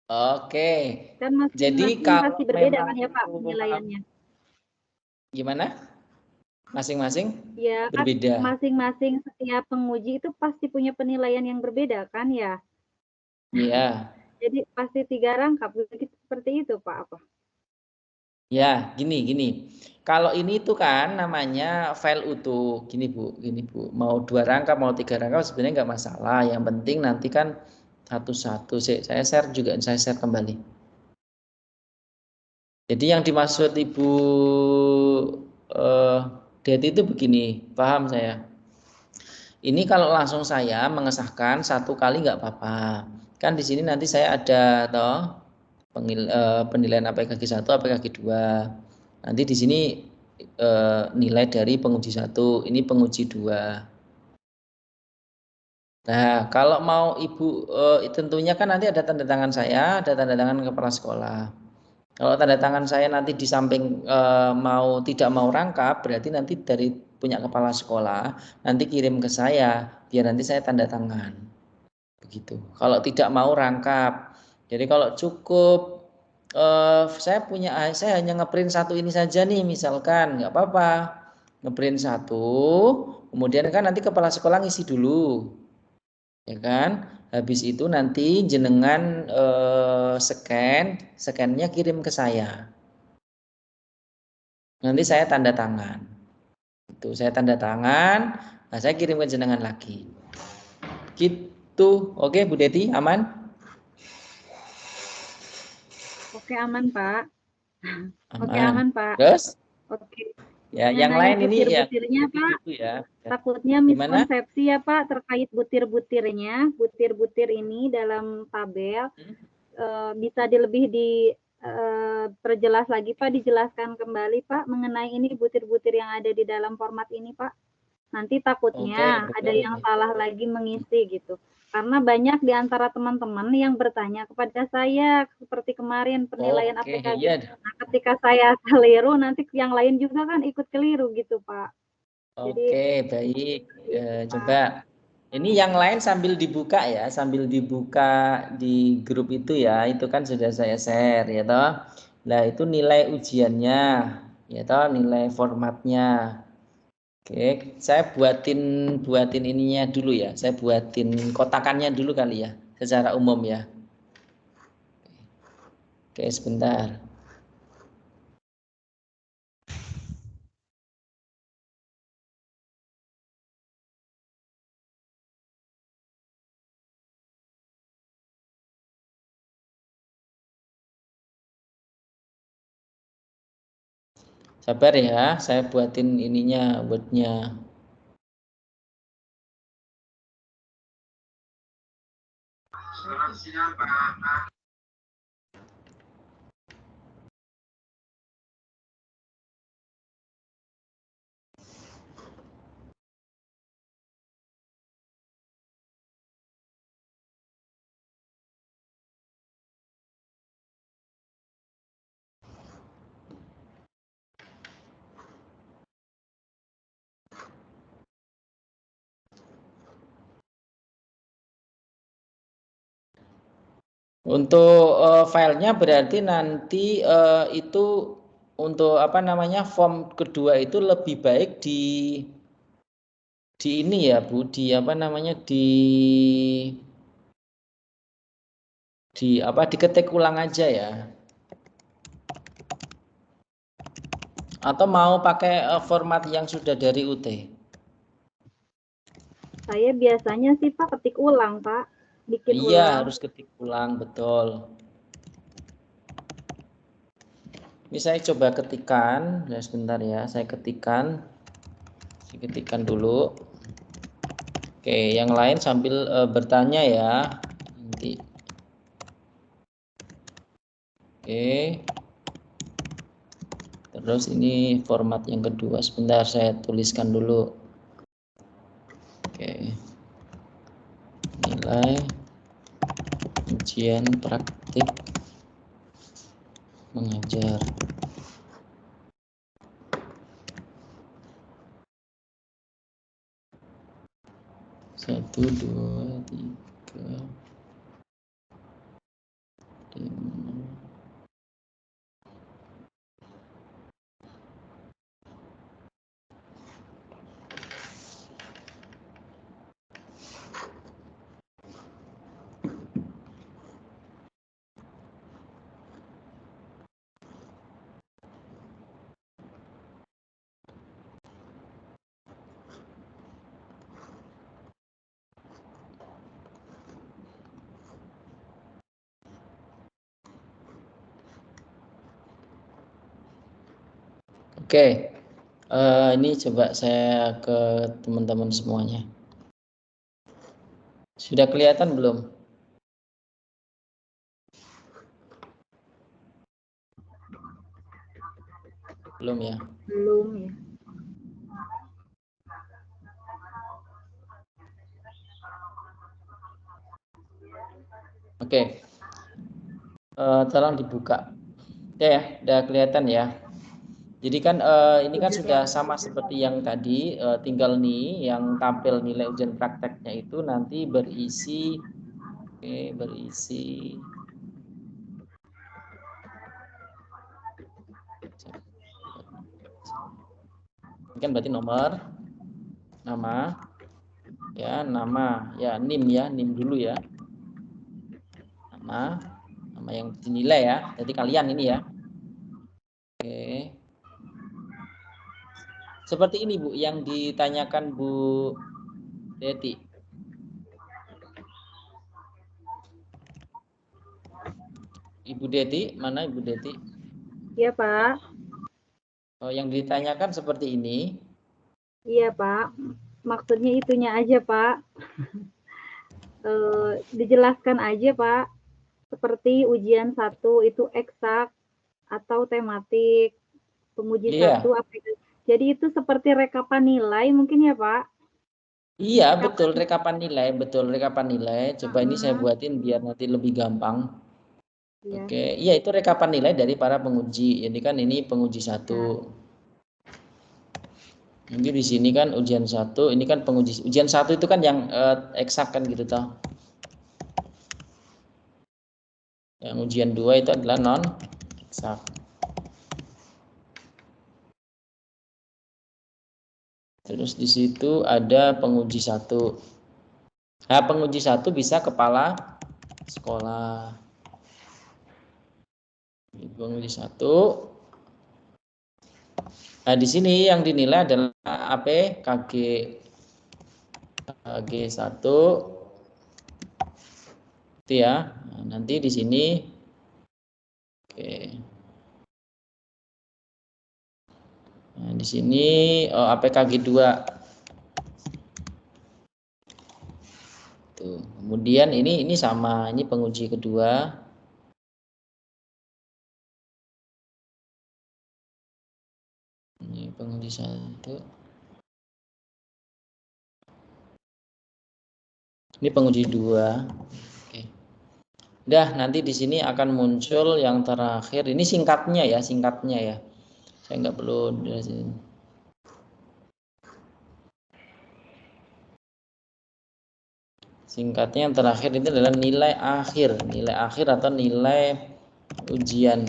Oke. Kan jadi kalau pasti berbeda kan ya Pak penilaiannya. Gimana? Masing-masing Ya, kan berbeda. masing-masing setiap penguji itu pasti punya penilaian yang berbeda kan ya? Iya. Jadi pasti 3 rangkap seperti itu Pak apa? Ya, gini. Kalau ini tuh kan namanya file utuh. Gini Bu. Mau 2 rangkap, mau 3 rangkap sebenarnya nggak masalah. Yang penting nanti kan satu-satu. Saya share kembali. Jadi yang dimaksud Ibu Deti itu begini, paham saya. Ini kalau langsung saya mengesahkan 1 kali nggak apa-apa. Kan di sini nanti saya ada toh penilaian APKG 1, APKG 2. Nanti di sini nilai dari penguji 1, ini penguji 2. Nah, kalau mau Ibu tentunya kan nanti ada tanda tangan saya, ada tanda tangan kepala sekolah. Kalau tanda tangan saya nanti di samping tidak mau rangkap, berarti nanti dari punya kepala sekolah nanti kirim ke saya, biar nanti saya tanda tangan. Begitu. Kalau tidak mau rangkap. Jadi kalau cukup saya hanya ngeprint 1 ini saja nih, misalkan nggak apa-apa. Ngeprint 1, kemudian kan nanti kepala sekolah ngisi dulu. Ya kan? Habis itu nanti jenengan scan-nya kirim ke saya. Nanti saya tanda tangan. Itu saya tanda tangan, nah saya kirim ke jenengan lagi. Gitu. Oke, Bu Deti, aman? Oke aman Pak. Oke Aman. aman Pak. Terus? Oke. Ya, yang Mengenai lain ini ya. butir-butirnya Pak, Dulu ya. takutnya Gimana? miskonsepsi ya Pak terkait butir-butirnya. Butir-butir ini dalam tabel bisa lebih diperjelas lagi Pak, dijelaskan kembali Pak mengenai ini butir-butir yang ada di dalam format ini Pak. Nanti takutnya ada yang salah lagi mengisi gitu. Karena banyak di antara teman-teman yang bertanya kepada saya seperti kemarin penilaian APKG. Iya. Nah, ketika saya keliru nanti yang lain juga kan ikut keliru gitu, Pak. Jadi Oke, baik. Coba ini yang lain sambil dibuka ya, sambil dibuka di grup itu ya, itu kan sudah saya share ya toh. Nah, itu nilai ujiannya ya toh, nilai formatnya. Oke, saya buatin ininya dulu ya. Saya buatin kotakannya dulu kali ya, secara umum ya. Oke, sebentar. Sabar ya, saya buatin ininya, wordnya. Untuk filenya berarti nanti itu untuk apa namanya form kedua itu lebih baik di ini ya Bu, di apa namanya di diketik ulang aja ya. Atau mau pakai format yang sudah dari UT? saya biasanya sih Pak ketik ulang, Pak. Bikin Iya, ulang. harus ketik ulang, betul. Ini saya coba ketikan, ya sebentar ya, saya ketikkan dulu. Oke, yang lain sambil bertanya ya, nanti. Oke. Terus ini format yang kedua, sebentar saya tuliskan dulu. Oke. Nilai ujian praktik mengajar. 1, 2, 3, 5. Oke, ini coba saya ke teman-teman semuanya. Sudah kelihatan belum? Belum ya? Belum ya. Oke, tolong dibuka. Ya, udah kelihatan ya. Jadi kan ini kan sudah sama seperti yang tadi, tinggal nih yang tampil nilai ujian prakteknya itu nanti berisi, berisi. Ini kan berarti nomor, nama, ya NIM dulu ya. Nama yang dinilai ya. Jadi kalian ini ya. Oke. Seperti ini Bu yang ditanyakan Bu Deti. Ibu Deti, mana Ibu Deti? Iya, Pak. Oh, yang ditanyakan seperti ini. Iya, Pak. Maksudnya itunya aja, Pak. Dijelaskan aja, Pak. Seperti ujian 1 itu eksak atau tematik. Penguji 1 aplikasi. Jadi itu seperti rekapan nilai mungkin ya, Pak? Iya, betul rekapan nilai. Coba ini saya buatin biar nanti lebih gampang. Iya. Oke, iya itu rekapan nilai dari para penguji. Ini kan ini penguji 1. Jadi di sini kan ujian 1, ini kan penguji. Ujian 1 itu kan yang eksak kan gitu toh. Yang ujian 2 itu adalah non eksak. Terus di situ ada penguji 1. Nah, penguji 1 bisa kepala sekolah. Penguji 1. Nah, di sini yang dinilai adalah APKG KG1 itu ya. Nah, nanti di sini oke. Nah, di sini APKG 2. Tuh. Kemudian ini sama, ini penguji kedua. Ini penguji 1. Ini penguji 2. Oke. Udah, nanti di sini akan muncul yang terakhir. Ini singkatnya ya. Saya nggak perlu jelasin. Singkatnya yang terakhir itu adalah nilai akhir atau nilai ujian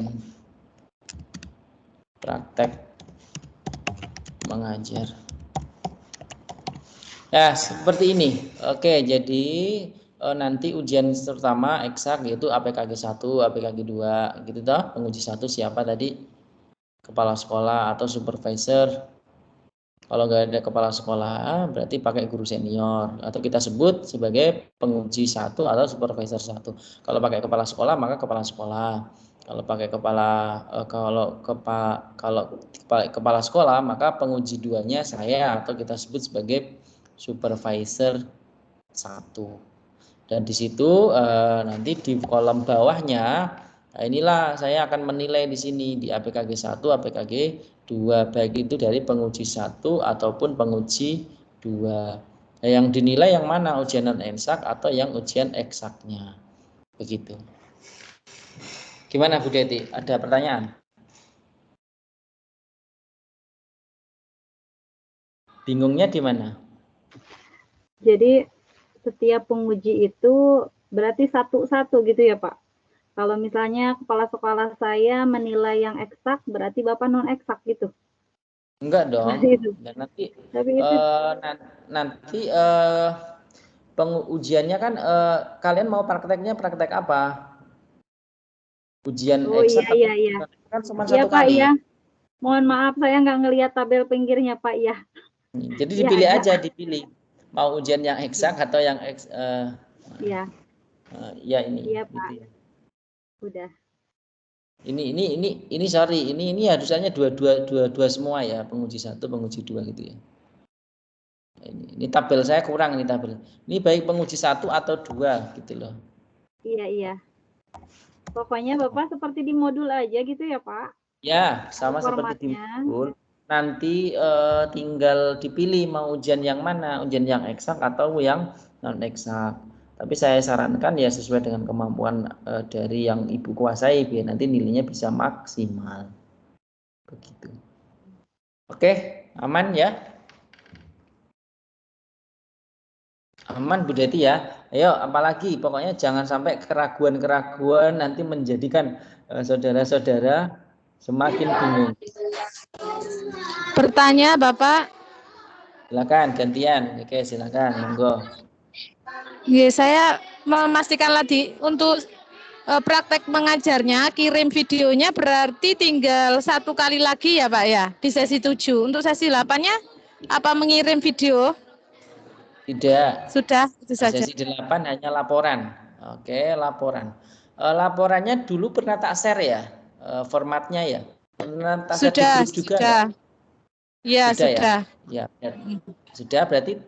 praktek mengajar. Ya, seperti ini. Oke, jadi nanti ujian pertama eksak yaitu APKG 1, APKG 2 gitu toh. Penguji 1 siapa tadi? Kepala sekolah atau supervisor. Kalau nggak ada kepala sekolah berarti pakai guru senior atau kita sebut sebagai penguji 1 atau supervisor 1. Kalau pakai kepala sekolah maka kepala sekolah. Kalau pakai kepala sekolah maka penguji 2-nya saya atau kita sebut sebagai supervisor 1. Dan di situ nanti di kolom bawahnya inilah saya akan menilai di sini di APKG 1, APKG 2 baik itu dari penguji 1 ataupun penguji 2. Nah, yang dinilai yang mana, ujian non eksak atau yang ujian eksaknya. Begitu. Gimana Bu Deti? Ada pertanyaan? Bingungnya di mana? Jadi setiap penguji itu berarti satu-satu gitu ya, Pak? Kalau misalnya kepala sekolah saya menilai yang eksak, berarti Bapak non eksak gitu? Enggak dong. Dan nanti pengujiannya kan kalian mau prakteknya praktek apa? Ujian eksak iya. Kan cuma Iya, satu Pak, kali. iya. Mohon maaf saya nggak ngelihat tabel pinggirnya, Pak, ya. Jadi dipilih aja, dipilih. Mau ujian yang eksak atau yang iya. ya ini. Iya, gitu Pak. ya. Udah. Ini sorry, ini harusnya dua semua ya, penguji 1, penguji 2 gitu ya. Ini tabel saya kurang ini tabel. Ini baik penguji 1 atau 2 gitu loh. Iya. Pokoknya Bapak seperti di modul aja gitu ya, Pak? Ya, sama seperti di modul. Nanti tinggal dipilih mau ujian yang mana, ujian yang eksak atau yang non eksak. Tapi saya sarankan ya sesuai dengan kemampuan dari yang Ibu kuasai biar nanti nilainya bisa maksimal. Begitu. Oke, aman ya? Aman Bu Deti ya. Ayo apalagi pokoknya jangan sampai keraguan-keraguan nanti menjadikan saudara-saudara semakin bingung. Bertanya Bapak. Silakan gantian. Oke, silakan monggo. Ya, saya memastikan lagi untuk praktek mengajarnya, kirim videonya berarti tinggal 1 kali lagi ya Pak ya, di sesi 7. Untuk sesi 8-nya apa mengirim video? Tidak. Sudah, itu saja. Sesi 8 hanya laporan. Oke, laporan. Laporannya dulu pernah tak share ya, formatnya ya. Pernah tak share di grup juga sudah. Ya, sudah. Ya. Sudah, berarti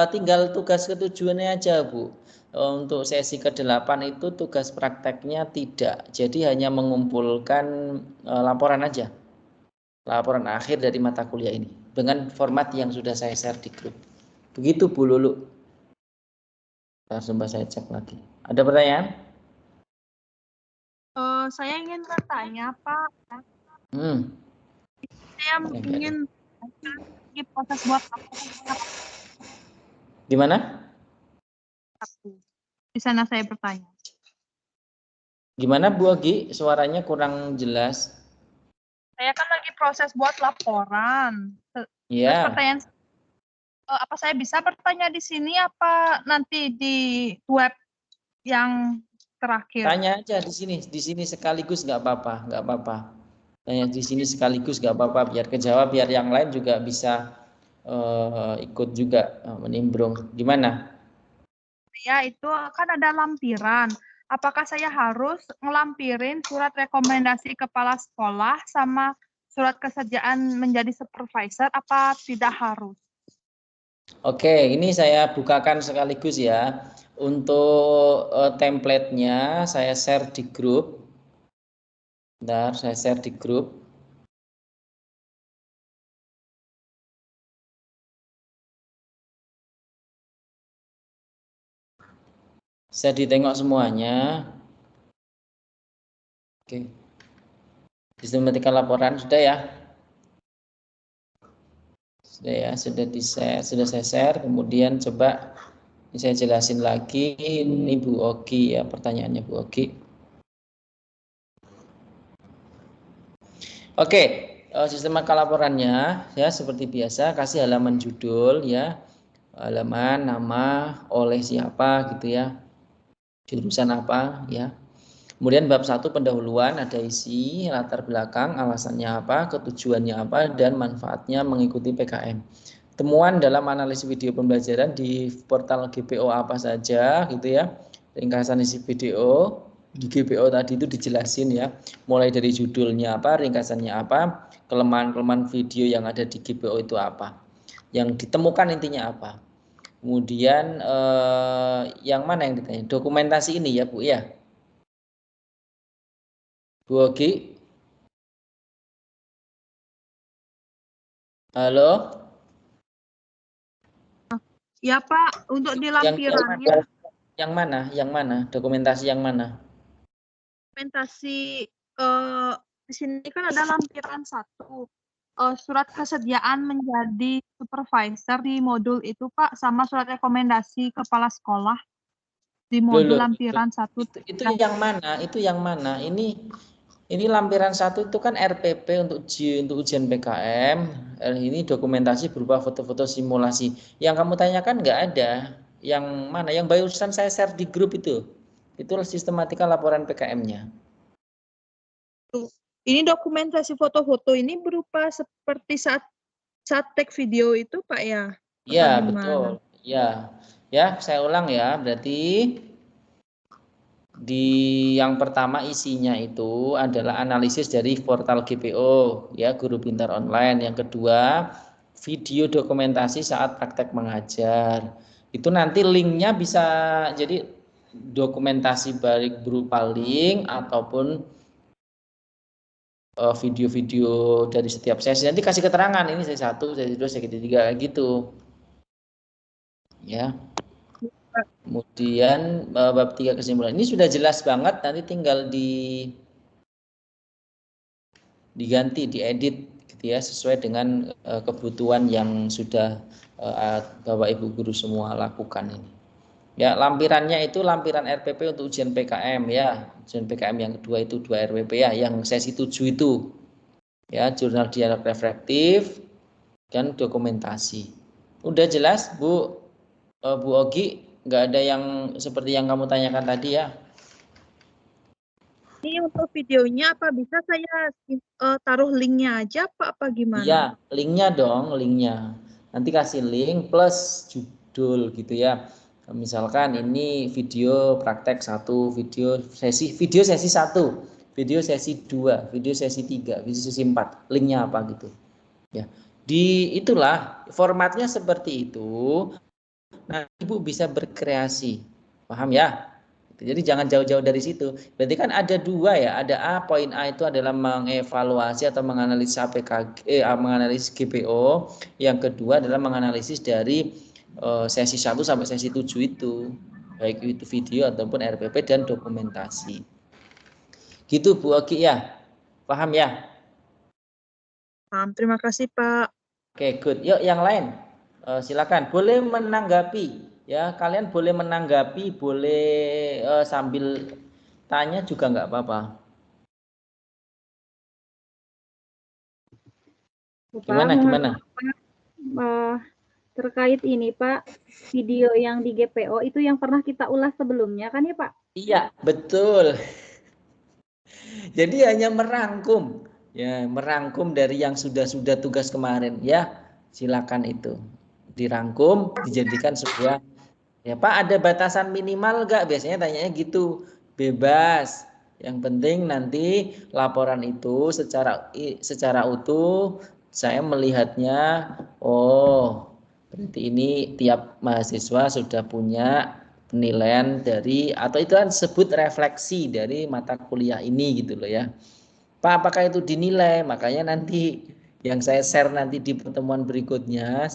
tinggal tugas ketujuannya aja Bu. Untuk sesi ke-8 itu tugas prakteknya tidak. Jadi hanya mengumpulkan laporan aja. Laporan akhir dari mata kuliah ini. Dengan format yang sudah saya share di grup. Begitu Bu Lulu. Coba saya cek lagi. Ada pertanyaan? Saya ingin bertanya, Pak. Saya ingin lagi proses buat laporan. Gimana? Di sana saya bertanya. Gimana Bu Agi? Suaranya kurang jelas. Saya kan lagi proses buat laporan. Iya. Terus pertanyaan, apa saya bisa bertanya di sini apa nanti di web yang terakhir? Tanya aja di sini sekaligus nggak apa-apa. Tanya di sini sekaligus nggak apa-apa, biar kejawab, biar yang lain juga bisa ikut juga menimbrung. Gimana? Ya, itu kan ada lampiran. Apakah saya harus ngelampirin surat rekomendasi kepala sekolah sama surat kesediaan menjadi supervisor apa tidak harus? Oke, ini saya bukakan sekaligus ya. Untuk template-nya saya share di grup. Bentar, saya share di grup. Bisa ditengok semuanya. Oke. Sistematika laporan sudah ya? Sudah ya, sudah saya share. Kemudian coba saya jelasin lagi. Ini Bu Ogi ya, pertanyaannya Bu Ogi. Oke, sistematika laporannya ya seperti biasa, kasih halaman judul ya. Halaman, nama, oleh siapa gitu ya. Jurusan apa ya. Kemudian bab 1 pendahuluan, ada isi, latar belakang, alasannya apa, ketujuannya apa, dan manfaatnya mengikuti PKM. Temuan dalam analisis video pembelajaran di portal GPO apa saja gitu ya. Ringkasan isi video di GPO tadi itu dijelasin ya. Mulai dari judulnya apa, ringkasannya apa, kelemahan-kelemahan video yang ada di GPO itu apa. Yang ditemukan intinya apa. Kemudian yang mana yang ditanya? Dokumentasi ini ya Bu ya. Bu Ogi. Halo. Ya Pak, untuk di lampirannya. Yang mana? Dokumentasi yang mana? Dokumentasi di sini kan ada lampiran 1. Surat kesediaan menjadi supervisor di modul itu Pak, sama surat rekomendasi kepala sekolah di modul lampiran 1. Itu yang mana? Itu yang mana? Ini lampiran 1 itu kan RPP untuk ujian PKM. Ini dokumentasi berupa foto-foto simulasi. Yang kamu tanyakan nggak ada. Yang mana? Yang barusan saya share di grup itu. Itulah sistematika laporan PKM-nya. Ini dokumentasi foto-foto ini berupa seperti saat tag video itu Pak ya? Iya, betul. Ya, saya ulang ya. Berarti Di yang pertama isinya itu adalah analisis dari portal GPO ya, Guru Pintar Online. Yang kedua, video dokumentasi saat praktek mengajar. Itu nanti linknya bisa jadi dokumentasi baik berupa link ataupun video-video dari setiap sesi. Nanti kasih keterangan ini sesi 1, sesi 2, sesi 3 gitu. Ya. Kemudian bab 3 kesimpulan. Ini sudah jelas banget, nanti tinggal diganti, diedit gitu ya, sesuai dengan kebutuhan yang sudah Bapak Ibu guru semua lakukan ini. Ya, lampirannya itu lampiran RPP untuk ujian PKM ya. Ujian PKM yang kedua itu 2 RPP ya, yang sesi 7 itu. Ya, jurnal dialog reflektif dan dokumentasi. Udah jelas, Bu Ogi? Nggak ada yang seperti yang kamu tanyakan tadi ya? Ini untuk videonya apa bisa saya taruh linknya aja Pak, apa gimana? Iya, linknya dong, linknya. Nanti kasih link plus judul gitu ya. Misalkan ini video praktek 1, video sesi 1, video sesi 2, video sesi 3, video sesi 4. Linknya apa gitu. Ya. Itulah formatnya seperti itu. Nah, Ibu bisa berkreasi. Paham ya? Jadi jangan jauh-jauh dari situ. Berarti kan ada 2 ya. Ada A, poin A itu adalah mengevaluasi atau menganalisa menganalisis GPO. Yang kedua adalah menganalisis dari sesi 1 sampai sesi 7 itu. Baik itu video ataupun RPP dan dokumentasi. Gitu Bu Ogi ya. Paham ya? Paham, terima kasih Pak. Oke, good. Yuk yang lain. Silakan. Boleh menanggapi. Ya, kalian boleh menanggapi, boleh sambil tanya juga nggak apa-apa. Gimana? Terkait ini Pak, video yang di GPO itu yang pernah kita ulas sebelumnya kan ya Pak? Iya, betul. Jadi hanya merangkum, ya merangkum dari yang sudah tugas kemarin, ya silakan itu dirangkum, dijadikan sebuah. Ya Pak, ada batasan minimal nggak? Biasanya tanyanya gitu, bebas. Yang penting nanti laporan itu secara utuh saya melihatnya, oh berarti ini tiap mahasiswa sudah punya penilaian dari, atau itu kan sebut refleksi dari mata kuliah ini gitu loh ya. Pak, apakah itu dinilai? Makanya nanti yang saya share nanti di pertemuan berikutnya,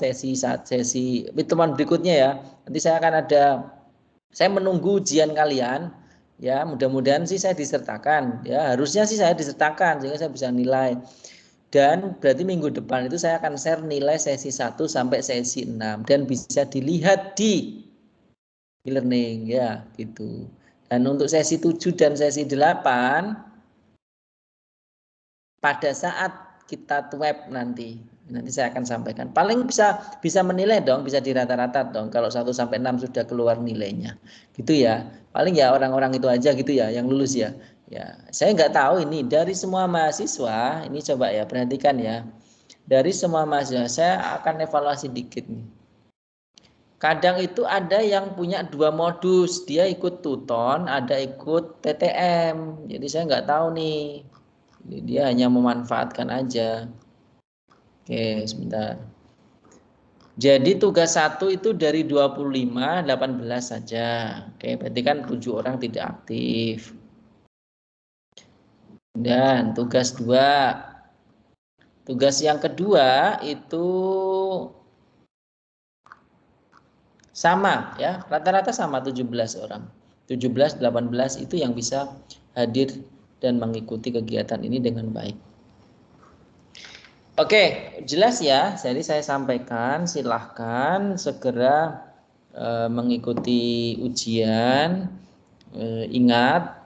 pertemuan berikutnya ya, nanti saya akan saya menunggu ujian kalian, ya mudah-mudahan sih saya disertakan, ya harusnya sih saya disertakan sehingga saya bisa nilai. Dan berarti minggu depan itu saya akan share nilai sesi 1 sampai sesi 6 dan bisa dilihat di e-learning ya gitu. Dan untuk sesi 7 dan sesi 8 pada saat kita web nanti saya akan sampaikan. Paling bisa menilai dong, bisa dirata-rata dong kalau 1 sampai 6 sudah keluar nilainya. Gitu ya. Paling ya orang-orang itu aja gitu ya yang lulus ya. Ya, saya nggak tahu ini dari semua mahasiswa, ini coba ya perhatikan ya. Dari semua mahasiswa saya akan evaluasi dikit nih. Kadang itu ada yang punya 2 modus, dia ikut Tuton, ada ikut TTM. Jadi saya nggak tahu nih. Dia hanya memanfaatkan aja. Oke, sebentar. Jadi tugas 1 itu dari 25, 18 saja. Oke, berarti kan 7 orang tidak aktif. Dan tugas 2. Tugas yang kedua itu sama ya, rata-rata sama 17 orang. 17, 18 itu yang bisa hadir dan mengikuti kegiatan ini dengan baik. Oke, jelas ya. Jadi saya sampaikan, silahkan segera mengikuti ujian. Ingat,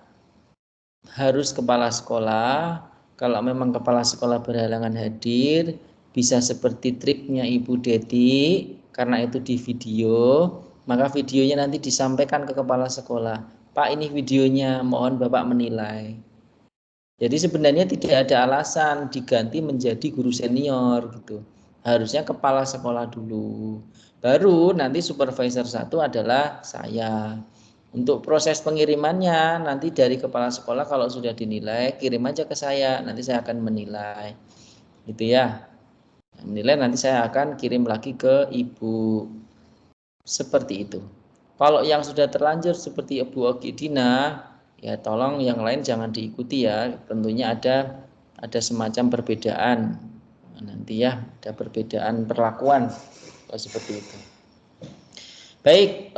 harus kepala sekolah. Kalau memang kepala sekolah berhalangan hadir, bisa seperti triknya Ibu Dedi, karena itu di video, maka videonya nanti disampaikan ke kepala sekolah. Pak, ini videonya, mohon Bapak menilai. Jadi sebenarnya tidak ada alasan diganti menjadi guru senior gitu. Harusnya kepala sekolah dulu. Baru nanti supervisor 1 adalah saya. Untuk proses pengirimannya nanti dari kepala sekolah kalau sudah dinilai kirim aja ke saya, nanti saya akan menilai, gitu ya. Menilai nanti saya akan kirim lagi ke ibu, seperti itu. Kalau yang sudah terlanjur seperti Ibu Ogidina, ya tolong yang lain jangan diikuti ya. Tentunya ada semacam perbedaan nanti ya, ada perbedaan perlakuan seperti itu. Baik,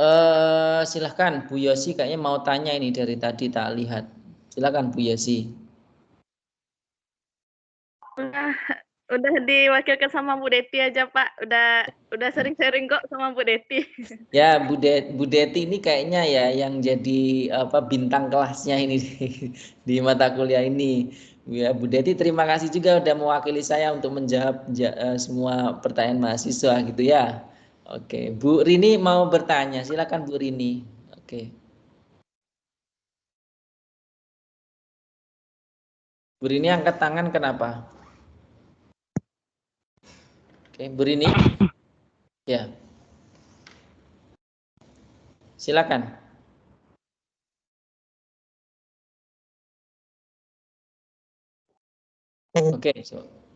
silahkan Bu Yosi kayaknya mau tanya ini dari tadi tak lihat. Silahkan Bu Yosi. Udah diwakilkan sama Bu Deti aja Pak. Udah sering sharing kok sama Bu Deti. Ya Bu Deti ini kayaknya ya yang jadi bintang kelasnya ini di mata kuliah ini. Ya Bu Deti terima kasih juga udah mewakili saya untuk menjawab semua pertanyaan mahasiswa gitu ya. Oke, Bu Rini mau bertanya, silakan Bu Rini. Oke. Bu Rini angkat tangan kenapa? Oke, Bu Rini. Ya. Silakan. Oke,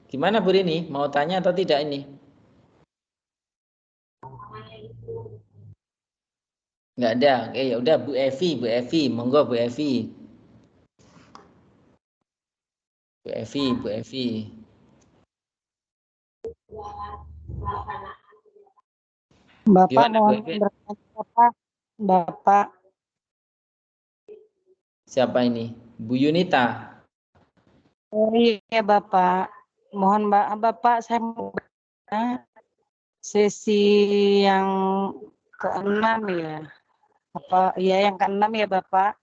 gimana Bu Rini? Mau tanya atau tidak ini? Nggak ada. Oke, ya udah Bu Evi, monggo Bu Evi. Bu Evi. Bapak Gimana, mohon Bu Evi? bertanya Bapak. Siapa ini? Bu Yunita. Oh iya Bapak, mohon Bapak saya mau bertanya sesi yang ke-6 ya. Apa ya yang ke-6 ya Bapak?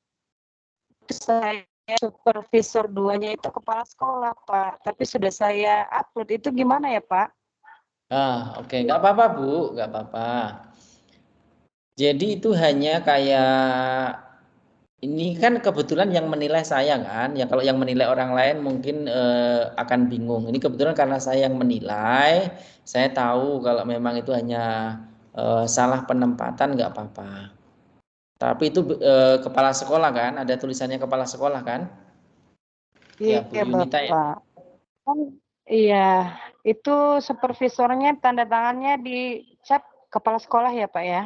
Saya supervisor 2-nya itu kepala sekolah Pak, tapi sudah saya upload itu gimana ya Pak? Oke. Nggak apa-apa Bu, nggak apa-apa. Jadi itu hanya kayak ini kan kebetulan yang menilai saya kan, ya kalau yang menilai orang lain mungkin akan bingung. Ini kebetulan karena saya yang menilai, saya tahu kalau memang itu hanya salah penempatan nggak apa-apa. Tapi itu kepala sekolah kan, ada tulisannya kepala sekolah kan? Ya Bu Iya Yunita ya. Bapak. Kan iya, itu supervisornya tanda tangannya di cap kepala sekolah ya Pak ya?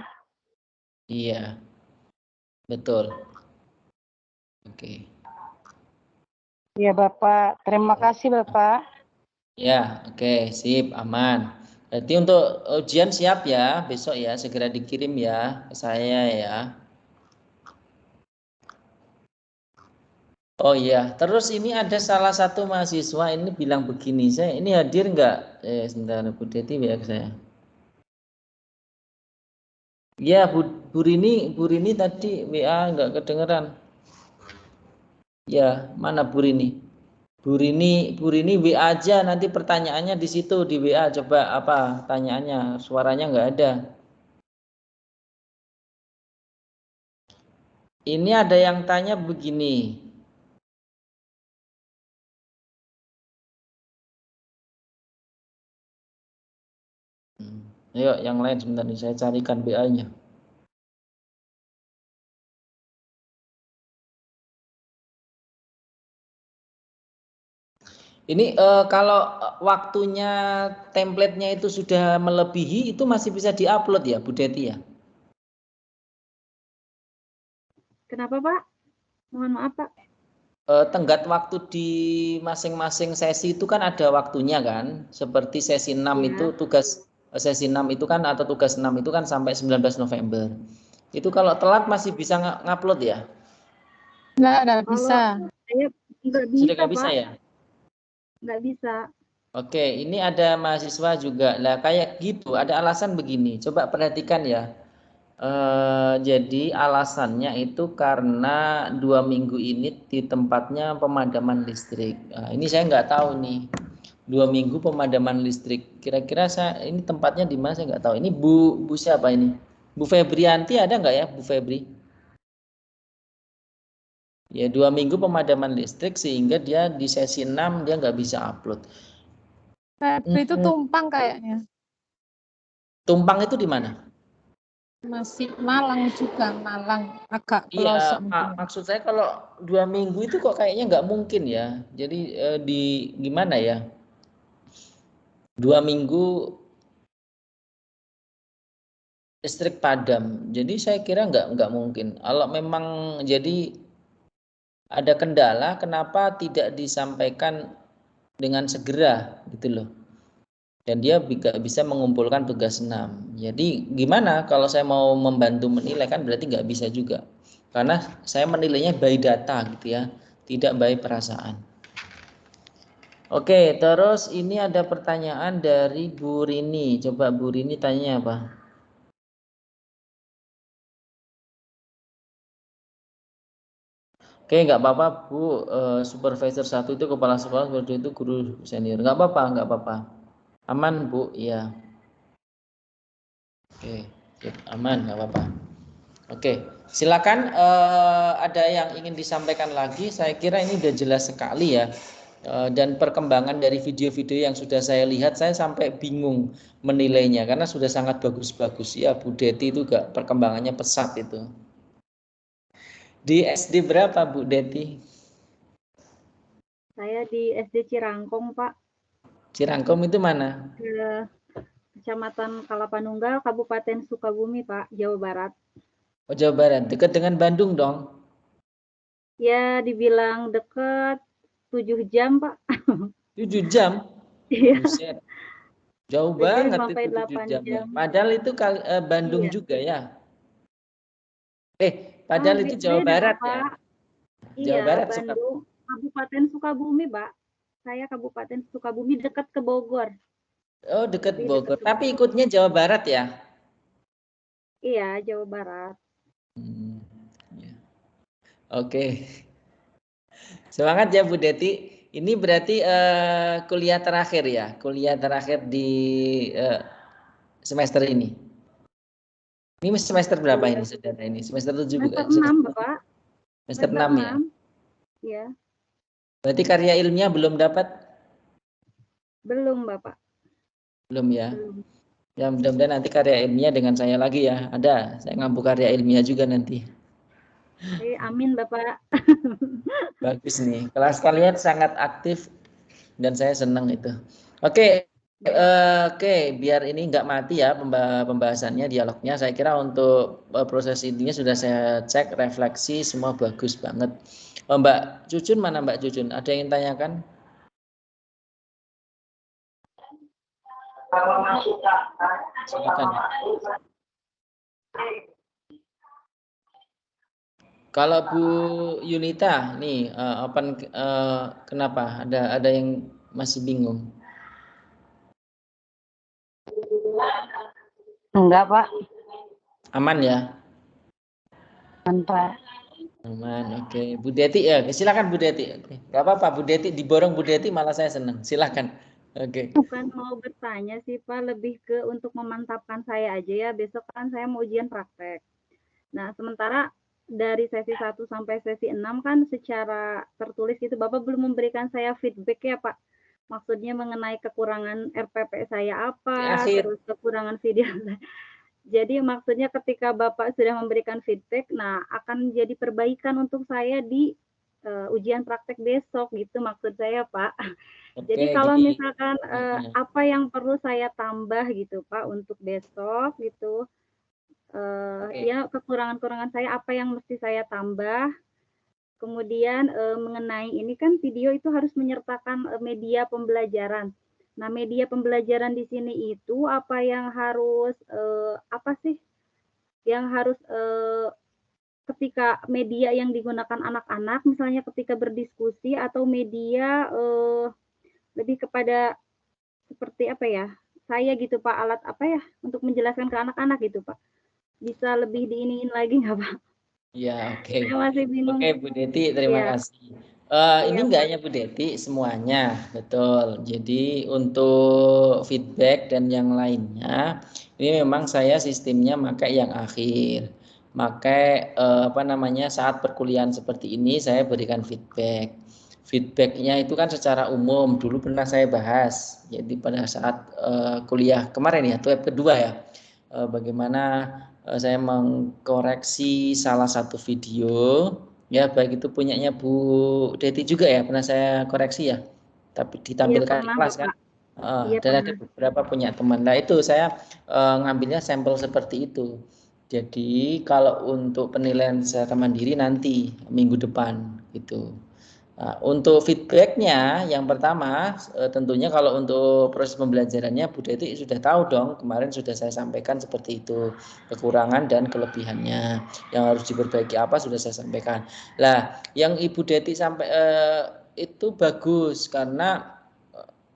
Iya, betul. Oke. Iya Bapak, terima kasih Bapak. Ya, oke, sip, aman. Berarti untuk ujian siap ya, besok ya, segera dikirim ya ke saya ya. Oh iya, terus ini ada salah satu mahasiswa ini bilang begini, saya ini hadir nggak? Sebentar, Bu Deti ya ke saya. Ya, Bu Rini tadi WA nggak kedengeran. Ya, mana Bu Rini? Bu Rini WA aja, nanti pertanyaannya di situ di WA, coba apa tanyaannya, suaranya nggak ada. Ini ada yang tanya begini. Ayo yang lain sebentar nih saya carikan BA-nya. Ini kalau waktunya template-nya itu sudah melebihi itu masih bisa diupload ya Bu Deti ya? Kenapa Pak? Mohon maaf Pak. Tenggat waktu di masing-masing sesi itu kan ada waktunya kan? Seperti sesi 6 Ya. itu sesi 6 itu kan atau tugas 6 itu kan sampai 19 November. Itu kalau telat masih bisa ngupload ya? Nggak bisa. Saya nggak bisa Sudah nggak Pak. bisa ya? Nggak bisa. Oke, ini ada mahasiswa juga. Lah kayak gitu, ada alasan begini. Coba perhatikan ya. Jadi alasannya itu karena 2 minggu ini di tempatnya pemadaman listrik. Nah, ini saya nggak tahu nih. 2 minggu pemadaman listrik. Kira-kira saya ini tempatnya di mana saya nggak tahu. Ini Bu siapa ini? Bu Febrianti ada nggak ya Bu Febri? Ya 2 minggu pemadaman listrik sehingga dia di sesi 6 dia nggak bisa upload. Febri itu tumpang kayaknya. Tumpang itu di mana? Masih Malang juga, Malang agak Iya, pelosok. maksud saya kalau 2 minggu itu kok kayaknya nggak mungkin ya. Jadi di gimana ya? 2 minggu listrik padam. Jadi saya kira nggak mungkin. Kalau memang jadi ada kendala, kenapa tidak disampaikan dengan segera gitu loh. Dan dia bisa mengumpulkan tugas 6. Jadi gimana kalau saya mau membantu menilai, kan berarti nggak bisa juga. Karena saya menilainya by data gitu ya, tidak by perasaan. Oke, terus ini ada pertanyaan dari Bu Rini. Coba Bu Rini tanya apa? Oke, nggak apa-apa Bu. Supervisor 1 itu kepala sekolah, seperti itu guru senior. Nggak apa-apa. Aman Bu, iya. Oke, aman, nggak apa-apa. Oke, silakan. Ada yang ingin disampaikan lagi? Saya kira ini udah jelas sekali ya. Dan perkembangan dari video-video yang sudah saya lihat, saya sampai bingung menilainya karena sudah sangat bagus-bagus ya. Bu Deti itu juga perkembangannya pesat itu. Di SD berapa Bu Deti? Saya di SD Cirangkong, Pak. Cirangkong itu mana? Kecamatan Kalapanunggal, Kabupaten Sukabumi, Pak, Jawa Barat. Oh, Jawa Barat. Dekat dengan Bandung dong? Ya, dibilang dekat 7 jam, Pak. 7 jam? Iya. Buset. Jauh 7 banget sampai itu 7 jam. jam. Padahal itu Bandung Iya. juga ya? Padahal itu Jawa beda, Barat Pak. ya? Iya, Jawa Barat, Bandung, Kabupaten Sukabumi, Pak. Saya Kabupaten Sukabumi dekat ke Bogor. Oh, dekat Jadi Bogor. dekat ke Tapi Bogor. ikutnya Jawa Barat ya? Iya, Jawa Barat. Ya. Oke. Semangat ya Bu Deti. Ini berarti kuliah terakhir ya? Kuliah terakhir di semester ini. Ini semester berapa ini saudara ini? Semester 7 bukan? Semester 6, Bapak. Semester 6 ya? Iya. Berarti karya ilmiah belum dapat? Belum, Bapak. Belum ya? Belum. Ya mudah-mudahan nanti karya ilmiah dengan saya lagi ya. Ada, saya ngampu karya ilmiah juga nanti. Amin, Bapak. Bagus nih. Kelas kalian sangat aktif dan saya senang itu. Oke, biar ini nggak mati ya pembahasannya, dialognya. Saya kira untuk proses intinya sudah saya cek, refleksi semua bagus banget. Mbak Cucun mana Mbak Cucun? Ada yang tanyakan? Silakan. Kalau Bu Yunita nih kenapa? Ada yang masih bingung? Enggak, Pak. Aman ya? Aman, Pak. Aman, oke. Bu Deti ya, silakan Bu Deti. Oke. Gak apa-apa Bu Deti, diborong Bu Deti malah saya senang. Silakan. Oke. Bukan mau bertanya sih Pak, lebih ke untuk memantapkan saya aja ya. Besok kan saya mau ujian praktek. Nah, sementara dari sesi 1 sampai sesi 6 kan secara tertulis gitu Bapak belum memberikan saya feedback ya Pak. Maksudnya mengenai kekurangan RPP saya apa, terus kekurangan video. Jadi maksudnya ketika Bapak sudah memberikan feedback, nah akan jadi perbaikan untuk saya di ujian praktek besok gitu maksud saya Pak. Jadi kalau misalkan apa yang perlu saya tambah gitu Pak untuk besok gitu, ya kekurangan-kekurangan saya apa yang mesti saya tambah. Kemudian mengenai ini kan video itu harus menyertakan media pembelajaran. Nah, media pembelajaran di sini itu apa yang harus apa sih yang harus ketika media yang digunakan anak-anak misalnya ketika berdiskusi atau media lebih kepada seperti apa ya? Saya gitu Pak, alat apa ya untuk menjelaskan ke anak-anak gitu Pak. Bisa lebih diiniin lagi nggak Pak? Ya, oke. Saya masih bingung. Oke, Bu Deti, terima kasih. Ini enggak hanya Bu Deti, semuanya, betul. Jadi untuk feedback dan yang lainnya, ini memang saya sistemnya pakai yang akhir. Pakai saat perkuliahan seperti ini saya berikan feedback. Feedbacknya itu kan secara umum, dulu pernah saya bahas. Jadi pada saat kuliah kemarin ya, web kedua ya, bagaimana saya mengkoreksi salah satu video, ya baik itu punyanya Bu Deti juga ya, pernah saya koreksi ya, tapi ditampilkan di kelas kan. Dan ada beberapa punya teman. Nah itu saya ngambilnya sampel seperti itu. Jadi kalau untuk penilaian secara mandiri nanti minggu depan gitu. Nah, untuk feedbacknya yang pertama tentunya kalau untuk proses pembelajarannya Bu Deti sudah tahu dong, kemarin sudah saya sampaikan seperti itu, kekurangan dan kelebihannya, yang harus diperbaiki apa sudah saya sampaikan. Lah yang Ibu Deti sampai itu bagus karena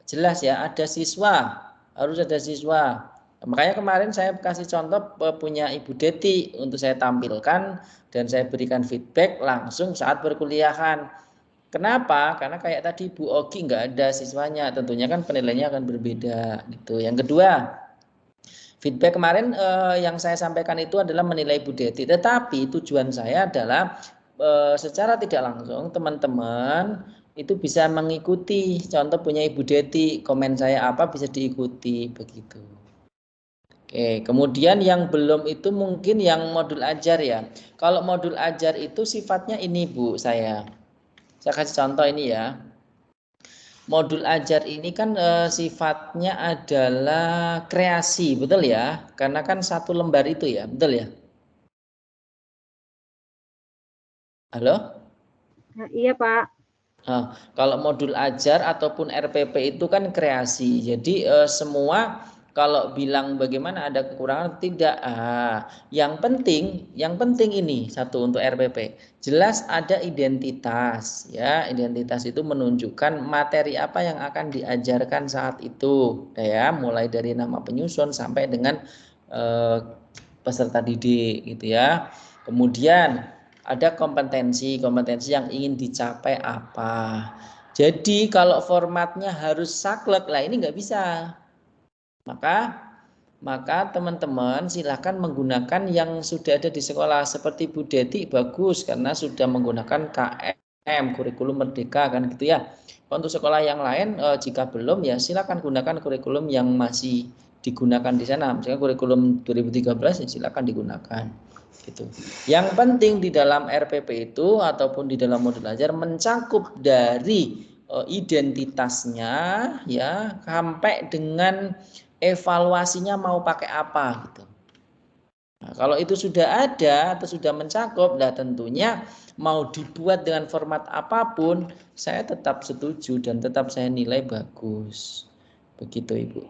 jelas ya ada siswa, harus ada siswa. Makanya kemarin saya kasih contoh punya Ibu Deti untuk saya tampilkan dan saya berikan feedback langsung saat perkuliahan. Kenapa? Karena kayak tadi Bu Ogi nggak ada siswanya, tentunya kan penilaiannya akan berbeda gitu. Yang kedua, feedback kemarin yang saya sampaikan itu adalah menilai Bu Deti, tetapi tujuan saya adalah secara tidak langsung teman-teman itu bisa mengikuti contoh punya Ibu Deti, komen saya apa bisa diikuti begitu. Oke, kemudian yang belum itu mungkin yang modul ajar ya. Kalau modul ajar itu sifatnya ini Bu saya kasih contoh ini ya. Modul ajar ini kan sifatnya adalah kreasi, betul ya? Karena kan satu lembar itu ya, betul ya? Halo? Iya Pak. Nah, kalau modul ajar ataupun RPP itu kan kreasi. Jadi semua kalau bilang bagaimana ada kekurangan tidak. Yang penting ini satu untuk RPP. Jelas ada identitas ya. Identitas itu menunjukkan materi apa yang akan diajarkan saat itu ya, mulai dari nama penyusun sampai dengan peserta didik gitu ya. Kemudian ada kompetensi yang ingin dicapai apa. Jadi kalau formatnya harus saklek, lah ini nggak bisa. Maka teman-teman silakan menggunakan yang sudah ada di sekolah. Seperti Bu Deti bagus karena sudah menggunakan KM, kurikulum merdeka kan gitu ya. Untuk sekolah yang lain jika belum ya silakan gunakan kurikulum yang masih digunakan di sana. Misalnya kurikulum 2013 ya silakan digunakan. Gitu. Yang penting di dalam RPP itu ataupun di dalam modul ajar mencakup dari identitasnya ya sampai dengan evaluasinya mau pakai apa gitu. Nah, kalau itu sudah ada atau sudah mencakup, nah tentunya mau dibuat dengan format apapun saya tetap setuju dan tetap saya nilai bagus. Begitu Ibu.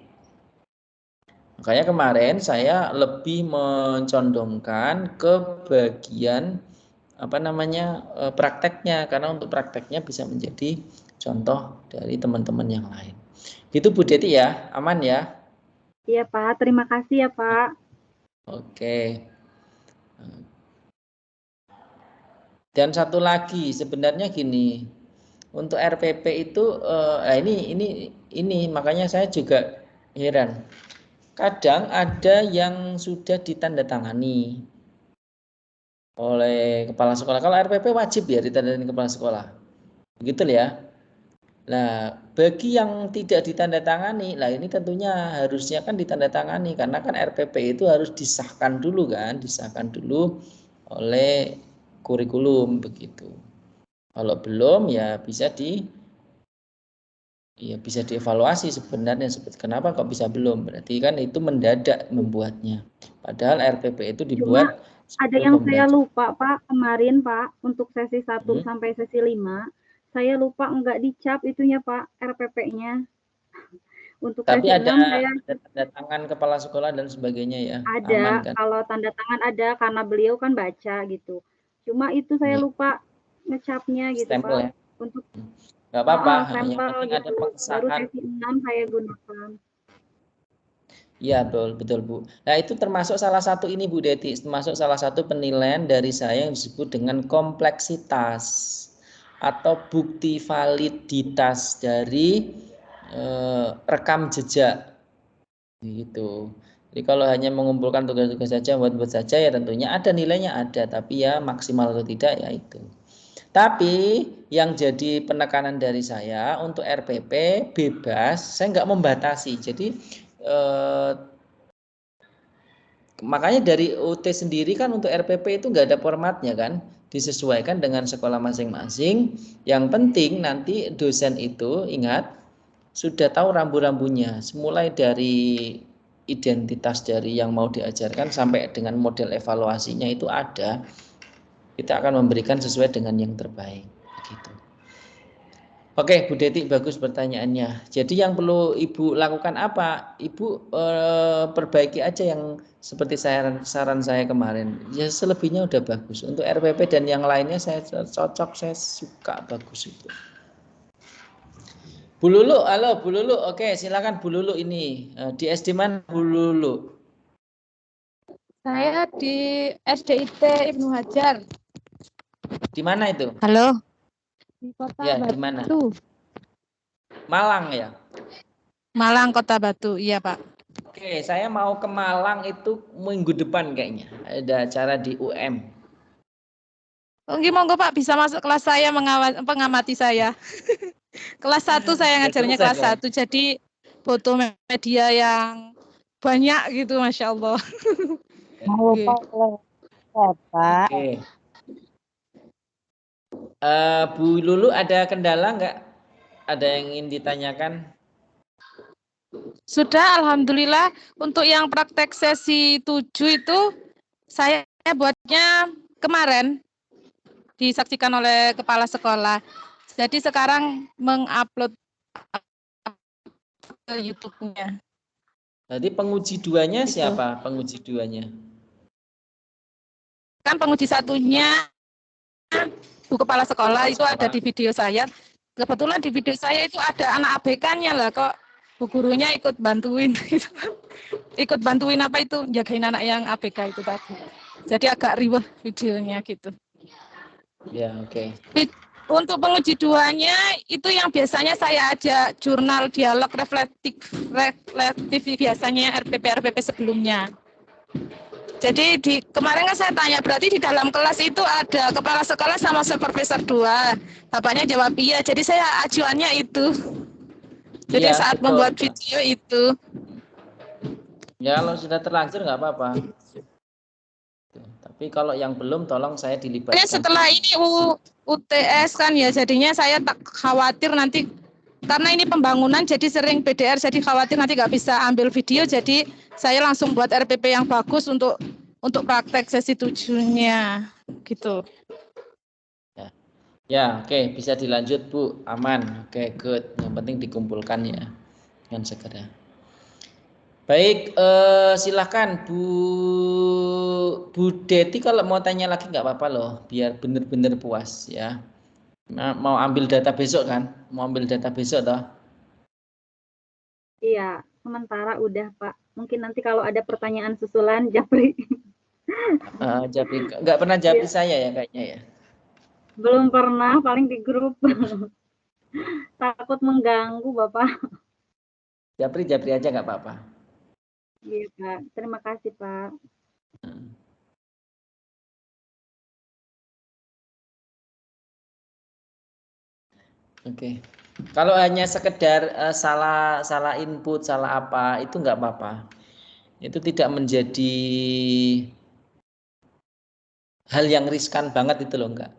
Makanya kemarin saya lebih mencondongkan ke bagian prakteknya, karena untuk prakteknya bisa menjadi contoh dari teman-teman yang lain. Gitu Bu Deti ya, aman ya? Iya Pak, terima kasih ya Pak. Oke. Dan satu lagi sebenarnya gini, untuk RPP itu ini makanya saya juga heran. Kadang ada yang sudah ditandatangani oleh kepala sekolah. Kalau RPP wajib ya ditandatangani kepala sekolah. Begitu ya. Nah, bagi yang tidak ditandatangani, lah ini tentunya harusnya kan ditandatangani karena kan RPP itu harus disahkan dulu oleh kurikulum begitu. Kalau belum ya bisa dievaluasi sebenarnya kenapa kok bisa belum, berarti kan itu mendadak membuatnya padahal RPP itu dibuat. Cuma ada yang saya lupa Pak kemarin Pak untuk sesi 1 sampai sesi 5 saya lupa enggak dicap itunya Pak RPP-nya untuk tapi sesi ada 6 saya tanda tangan kepala sekolah dan sebagainya ya. Ada aman, kan? Kalau tanda tangan ada karena beliau kan baca gitu, cuma itu saya lupa ngecapnya gitu stempel, Pak ya? Untuk nggak apa-apa, sampel gitu. Baru sesi 6 saya gunakan. Iya betul Bu. Nah itu termasuk salah satu ini Bu Deti, termasuk salah satu penilaian dari saya yang disebut dengan kompleksitas atau bukti validitas dari rekam jejak gitu. Jadi kalau hanya mengumpulkan tugas-tugas saja buat saja ya tentunya ada nilainya ada, tapi ya maksimal atau tidak ya itu. Tapi yang jadi penekanan dari saya untuk RPP bebas, saya nggak membatasi. Jadi makanya dari UT sendiri kan untuk RPP itu nggak ada formatnya kan, disesuaikan dengan sekolah masing-masing. Yang penting nanti dosen itu ingat sudah tahu rambu-rambunya, mulai dari identitas dari yang mau diajarkan sampai dengan model evaluasinya itu ada. Kita akan memberikan sesuai dengan yang terbaik. Begitu. Oke, Bu Deti, bagus pertanyaannya. Jadi yang perlu Ibu lakukan apa? Ibu perbaiki aja yang seperti saran saya kemarin. Ya selebihnya udah bagus. Untuk RPP dan yang lainnya saya cocok, saya suka, bagus itu. Bu Lulu, halo Bu Lulu. Oke, silakan Bu Lulu ini. Di SD mana Bu Lulu? Saya di SDIT Ibnu Hajar. Di mana itu? Halo. Di Kota Ya, Batu. di mana? Malang ya? Malang, Kota Batu. Iya, Pak. Oke, saya mau ke Malang itu minggu depan kayaknya. Ada acara di UM. Oke, monggo Pak, bisa masuk kelas saya mengamati saya. Kelas 1 saya ngajarnya kelas 1, jadi foto media yang banyak gitu, Masya Allah. Mau Pak, Pak. Oke. Bu Lulu ada kendala nggak? Ada yang ingin ditanyakan? Sudah, Alhamdulillah. Untuk yang praktek sesi 7 itu saya buatnya kemarin, disaksikan oleh kepala sekolah. Jadi sekarang mengupload ke YouTube-nya. Jadi penguji duanya Gitu. siapa? Penguji duanya? Kan penguji satunya Bu Kepala Sekolah itu ada di video saya. Kebetulan di video saya itu ada anak ABK-nya lah, kok Bu gurunya ikut bantuin. Ikut bantuin apa itu, jagain anak yang ABK itu tadi. Jadi agak ribet videonya gitu. Ya, oke. Untuk penguji duanya itu yang biasanya saya ajak jurnal dialog reflektif biasanya RPP sebelumnya. Jadi kemarin kan saya tanya, berarti di dalam kelas itu ada kepala sekolah sama supervisor 2. Bapaknya jawab iya, jadi saya acuannya itu. Jadi Iya, saat betul. membuat video itu. Ya, kalau sudah terlanjur nggak apa-apa. Tapi kalau yang belum, tolong saya dilibatkan. Setelah ini UTS kan ya, jadinya saya tak khawatir nanti, karena ini pembangunan jadi sering PDR, jadi khawatir nanti nggak bisa ambil video, jadi saya langsung buat RPP yang bagus untuk praktek sesi 7-nya gitu. Ya, oke, bisa dilanjut Bu, aman. Oke, good. Yang penting dikumpulkan ya dengan segera. Baik, silakan Bu Deti kalau mau tanya lagi nggak apa-apa loh, biar benar-benar puas ya. Nah, mau ambil data besok kan? Mau ambil data besok toh? Iya, sementara udah Pak. Mungkin nanti kalau ada pertanyaan susulan, Japri. Japri nggak pernah japri saya ya kayaknya ya. Belum pernah, paling di grup. Takut mengganggu Bapak. Japri aja nggak apa-apa. Iya Pak, terima kasih Pak. Oke. Kalau hanya sekedar salah input, salah apa, itu nggak apa-apa. Itu tidak menjadi hal yang riskan banget itu loh, enggak.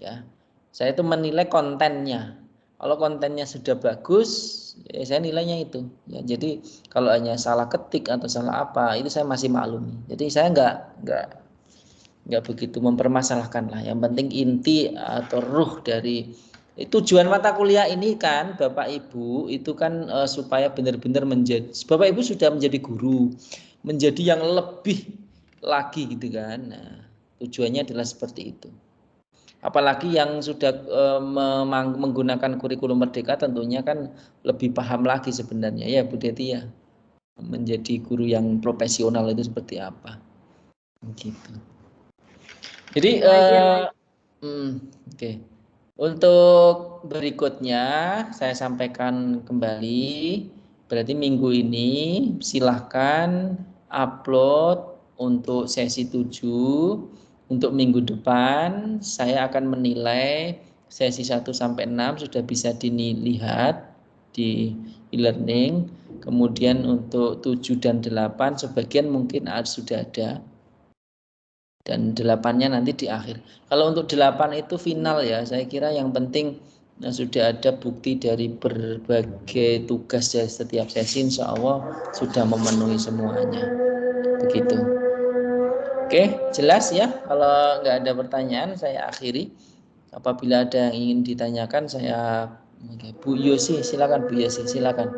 Ya. Saya itu menilai kontennya. Kalau kontennya sudah bagus, ya saya nilainya itu. Ya, jadi kalau hanya salah ketik atau salah apa, itu saya masih maklumi. Jadi saya nggak begitu mempermasalahkan lah. Yang penting inti atau ruh dari tujuan mata kuliah ini kan Bapak Ibu itu kan supaya benar-benar menjadi, Bapak Ibu sudah menjadi guru, menjadi yang lebih lagi gitu kan. Nah, tujuannya adalah seperti itu. Apalagi yang sudah menggunakan kurikulum merdeka tentunya kan lebih paham lagi sebenarnya ya Bu Deti ya, menjadi guru yang profesional itu seperti apa gitu. Jadi oke. Untuk berikutnya saya sampaikan kembali, berarti minggu ini silahkan upload untuk sesi 7. Untuk minggu depan saya akan menilai sesi 1 sampai 6 sudah bisa dilihat di e-learning. Kemudian untuk 7 dan 8 sebagian mungkin sudah ada. Dan 8-nya nanti di akhir. Kalau untuk 8 itu final ya, saya kira yang penting sudah ada bukti dari berbagai tugas dari setiap sesi, insya Allah sudah memenuhi semuanya. Begitu. Oke, jelas ya. Kalau nggak ada pertanyaan, saya akhiri. Apabila ada yang ingin ditanyakan, saya Bu Yosi, silakan Bu Yosi, silakan.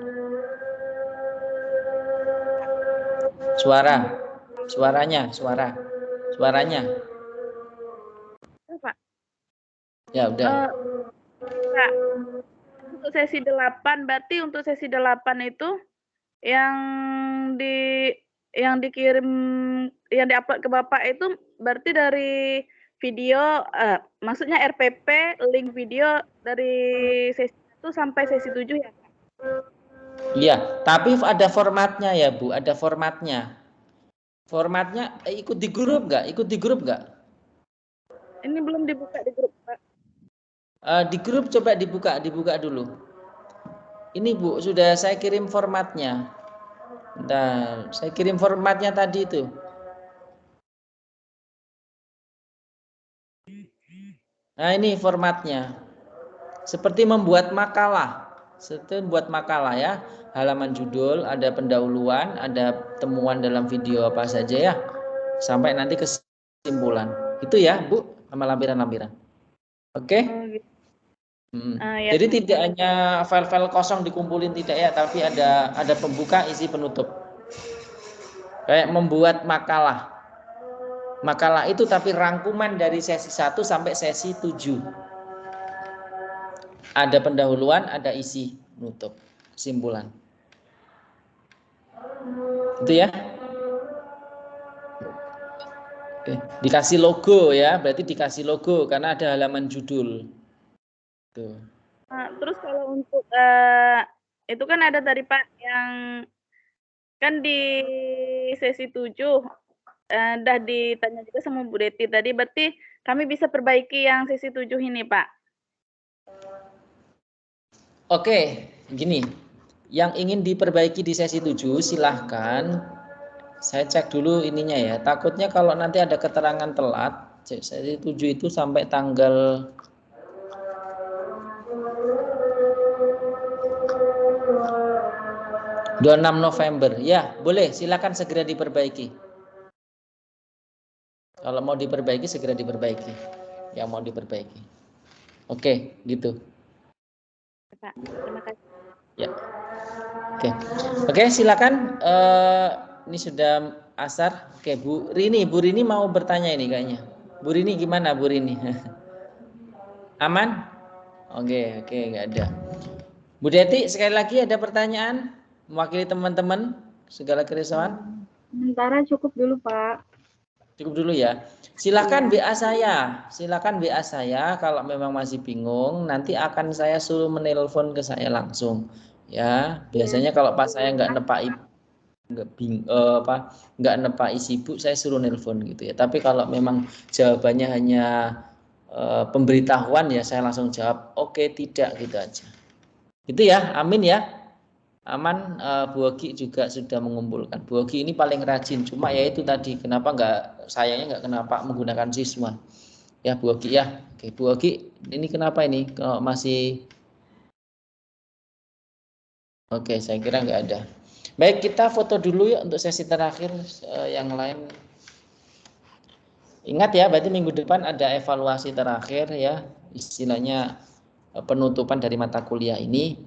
Suaranya. Pak. Ya udah. Pak, untuk sesi 8 berarti untuk sesi 8 itu yang dikirim yang diupload ke Bapak itu berarti dari video maksudnya RPP link video dari sesi 1 sampai sesi 7 ya Pak? Iya, tapi ada formatnya ya Bu, ada formatnya. Formatnya ikut di grup nggak? Ini belum dibuka di grup Pak. Di grup coba dibuka dulu. Ini Bu, sudah saya kirim formatnya. Bentar, saya kirim formatnya tadi itu. Nah ini formatnya. Seperti membuat makalah. Ya. Halaman judul, ada pendahuluan, ada temuan dalam video apa saja ya. Sampai nanti kesimpulan. Itu ya Bu, sama lampiran-lampiran. Oke? Ya. Jadi tidak hanya file-file kosong dikumpulin tidak ya, tapi ada pembuka, isi, penutup. Kayak membuat makalah. Makalah itu tapi rangkuman dari sesi 1 sampai sesi 7. Ada pendahuluan, ada isi, penutup, kesimpulan. Itu ya. Oke. Dikasih logo ya, berarti dikasih logo karena ada halaman judul. Tuh. Nah, terus kalau untuk itu kan ada tadi Pak yang kan di sesi 7 udah ditanya juga sama Bu Deti tadi, berarti kami bisa perbaiki yang sesi 7 ini Pak. Oke, gini. Yang ingin diperbaiki di sesi 7 silahkan. Saya cek dulu ininya ya. Takutnya kalau nanti ada keterangan telat, sesi 7 itu sampai tanggal 26 November. Ya, boleh. Silakan segera diperbaiki. Kalau mau diperbaiki, segera diperbaiki. Yang mau diperbaiki. Oke, gitu. Pak, terima kasih. Ya. Oke, silakan. Ini sudah asar. Oke, Bu Rini mau bertanya ini kayaknya. Bu Rini gimana Bu Rini? Aman? Oke, nggak ada. Bu Deti, sekali lagi ada pertanyaan? Mewakili teman-teman, segala kerisauan? Sementara cukup dulu, Pak. Cukup dulu ya. Silakan WA saya kalau memang masih bingung, nanti akan saya suruh menelpon ke saya langsung. Ya, biasanya kalau pas saya nggak nepai sibuk, saya suruh nelpon gitu ya. Tapi kalau memang jawabannya hanya pemberitahuan ya saya langsung jawab oke, tidak gitu aja. Gitu ya, amin ya. Aman. Bu Ogi juga sudah mengumpulkan. Bu Ogi ini paling rajin, cuma ya itu tadi kenapa kenapa menggunakan siswa ya Bu Ogi ya. Oke Bu Ogi, ini kenapa ini kalau masih oke, saya kira nggak ada. Baik, kita foto dulu ya untuk sesi terakhir. Yang lain ingat ya, berarti minggu depan ada evaluasi terakhir ya, istilahnya penutupan dari mata kuliah ini.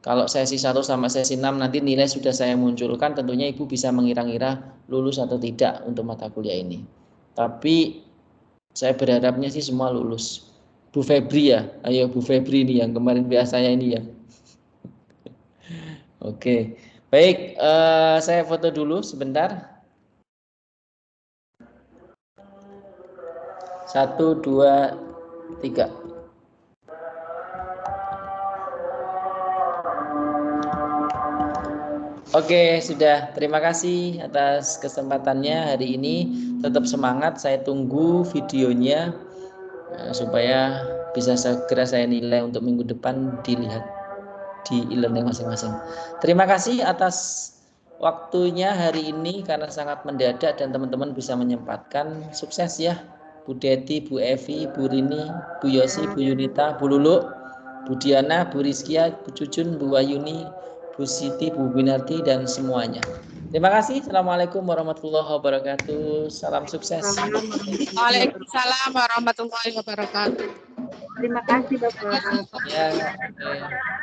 Kalau sesi 1 sama sesi 6 nanti nilai sudah saya munculkan, tentunya Ibu bisa mengira-ngira lulus atau tidak untuk mata kuliah ini. Tapi saya berharapnya sih semua lulus. Bu Febri ya, ayo Bu Febri ini yang kemarin biasanya ini ya. Oke, baik, saya foto dulu sebentar. 1, 2, 3. Oke, sudah. Terima kasih atas kesempatannya hari ini. Tetap semangat, saya tunggu videonya supaya bisa segera saya nilai untuk minggu depan dilihat. di e-learning masing-masing. Terima kasih atas waktunya hari ini karena sangat mendadak dan teman-teman bisa menyempatkan. Sukses ya Bu Deti, Bu Evi, Bu Rini, Bu Yosi, Bu Yunita, Bu Lulu, Bu Diana, Bu Rizkia, Bu Cucun, Bu Wayuni, Bu Siti, Bu Binarti, dan semuanya. Terima kasih. Assalamualaikum warahmatullahi wabarakatuh. Salam sukses. Waalaikumsalam warahmatullahi wabarakatuh. Terima kasih Bapak. Ya, oke.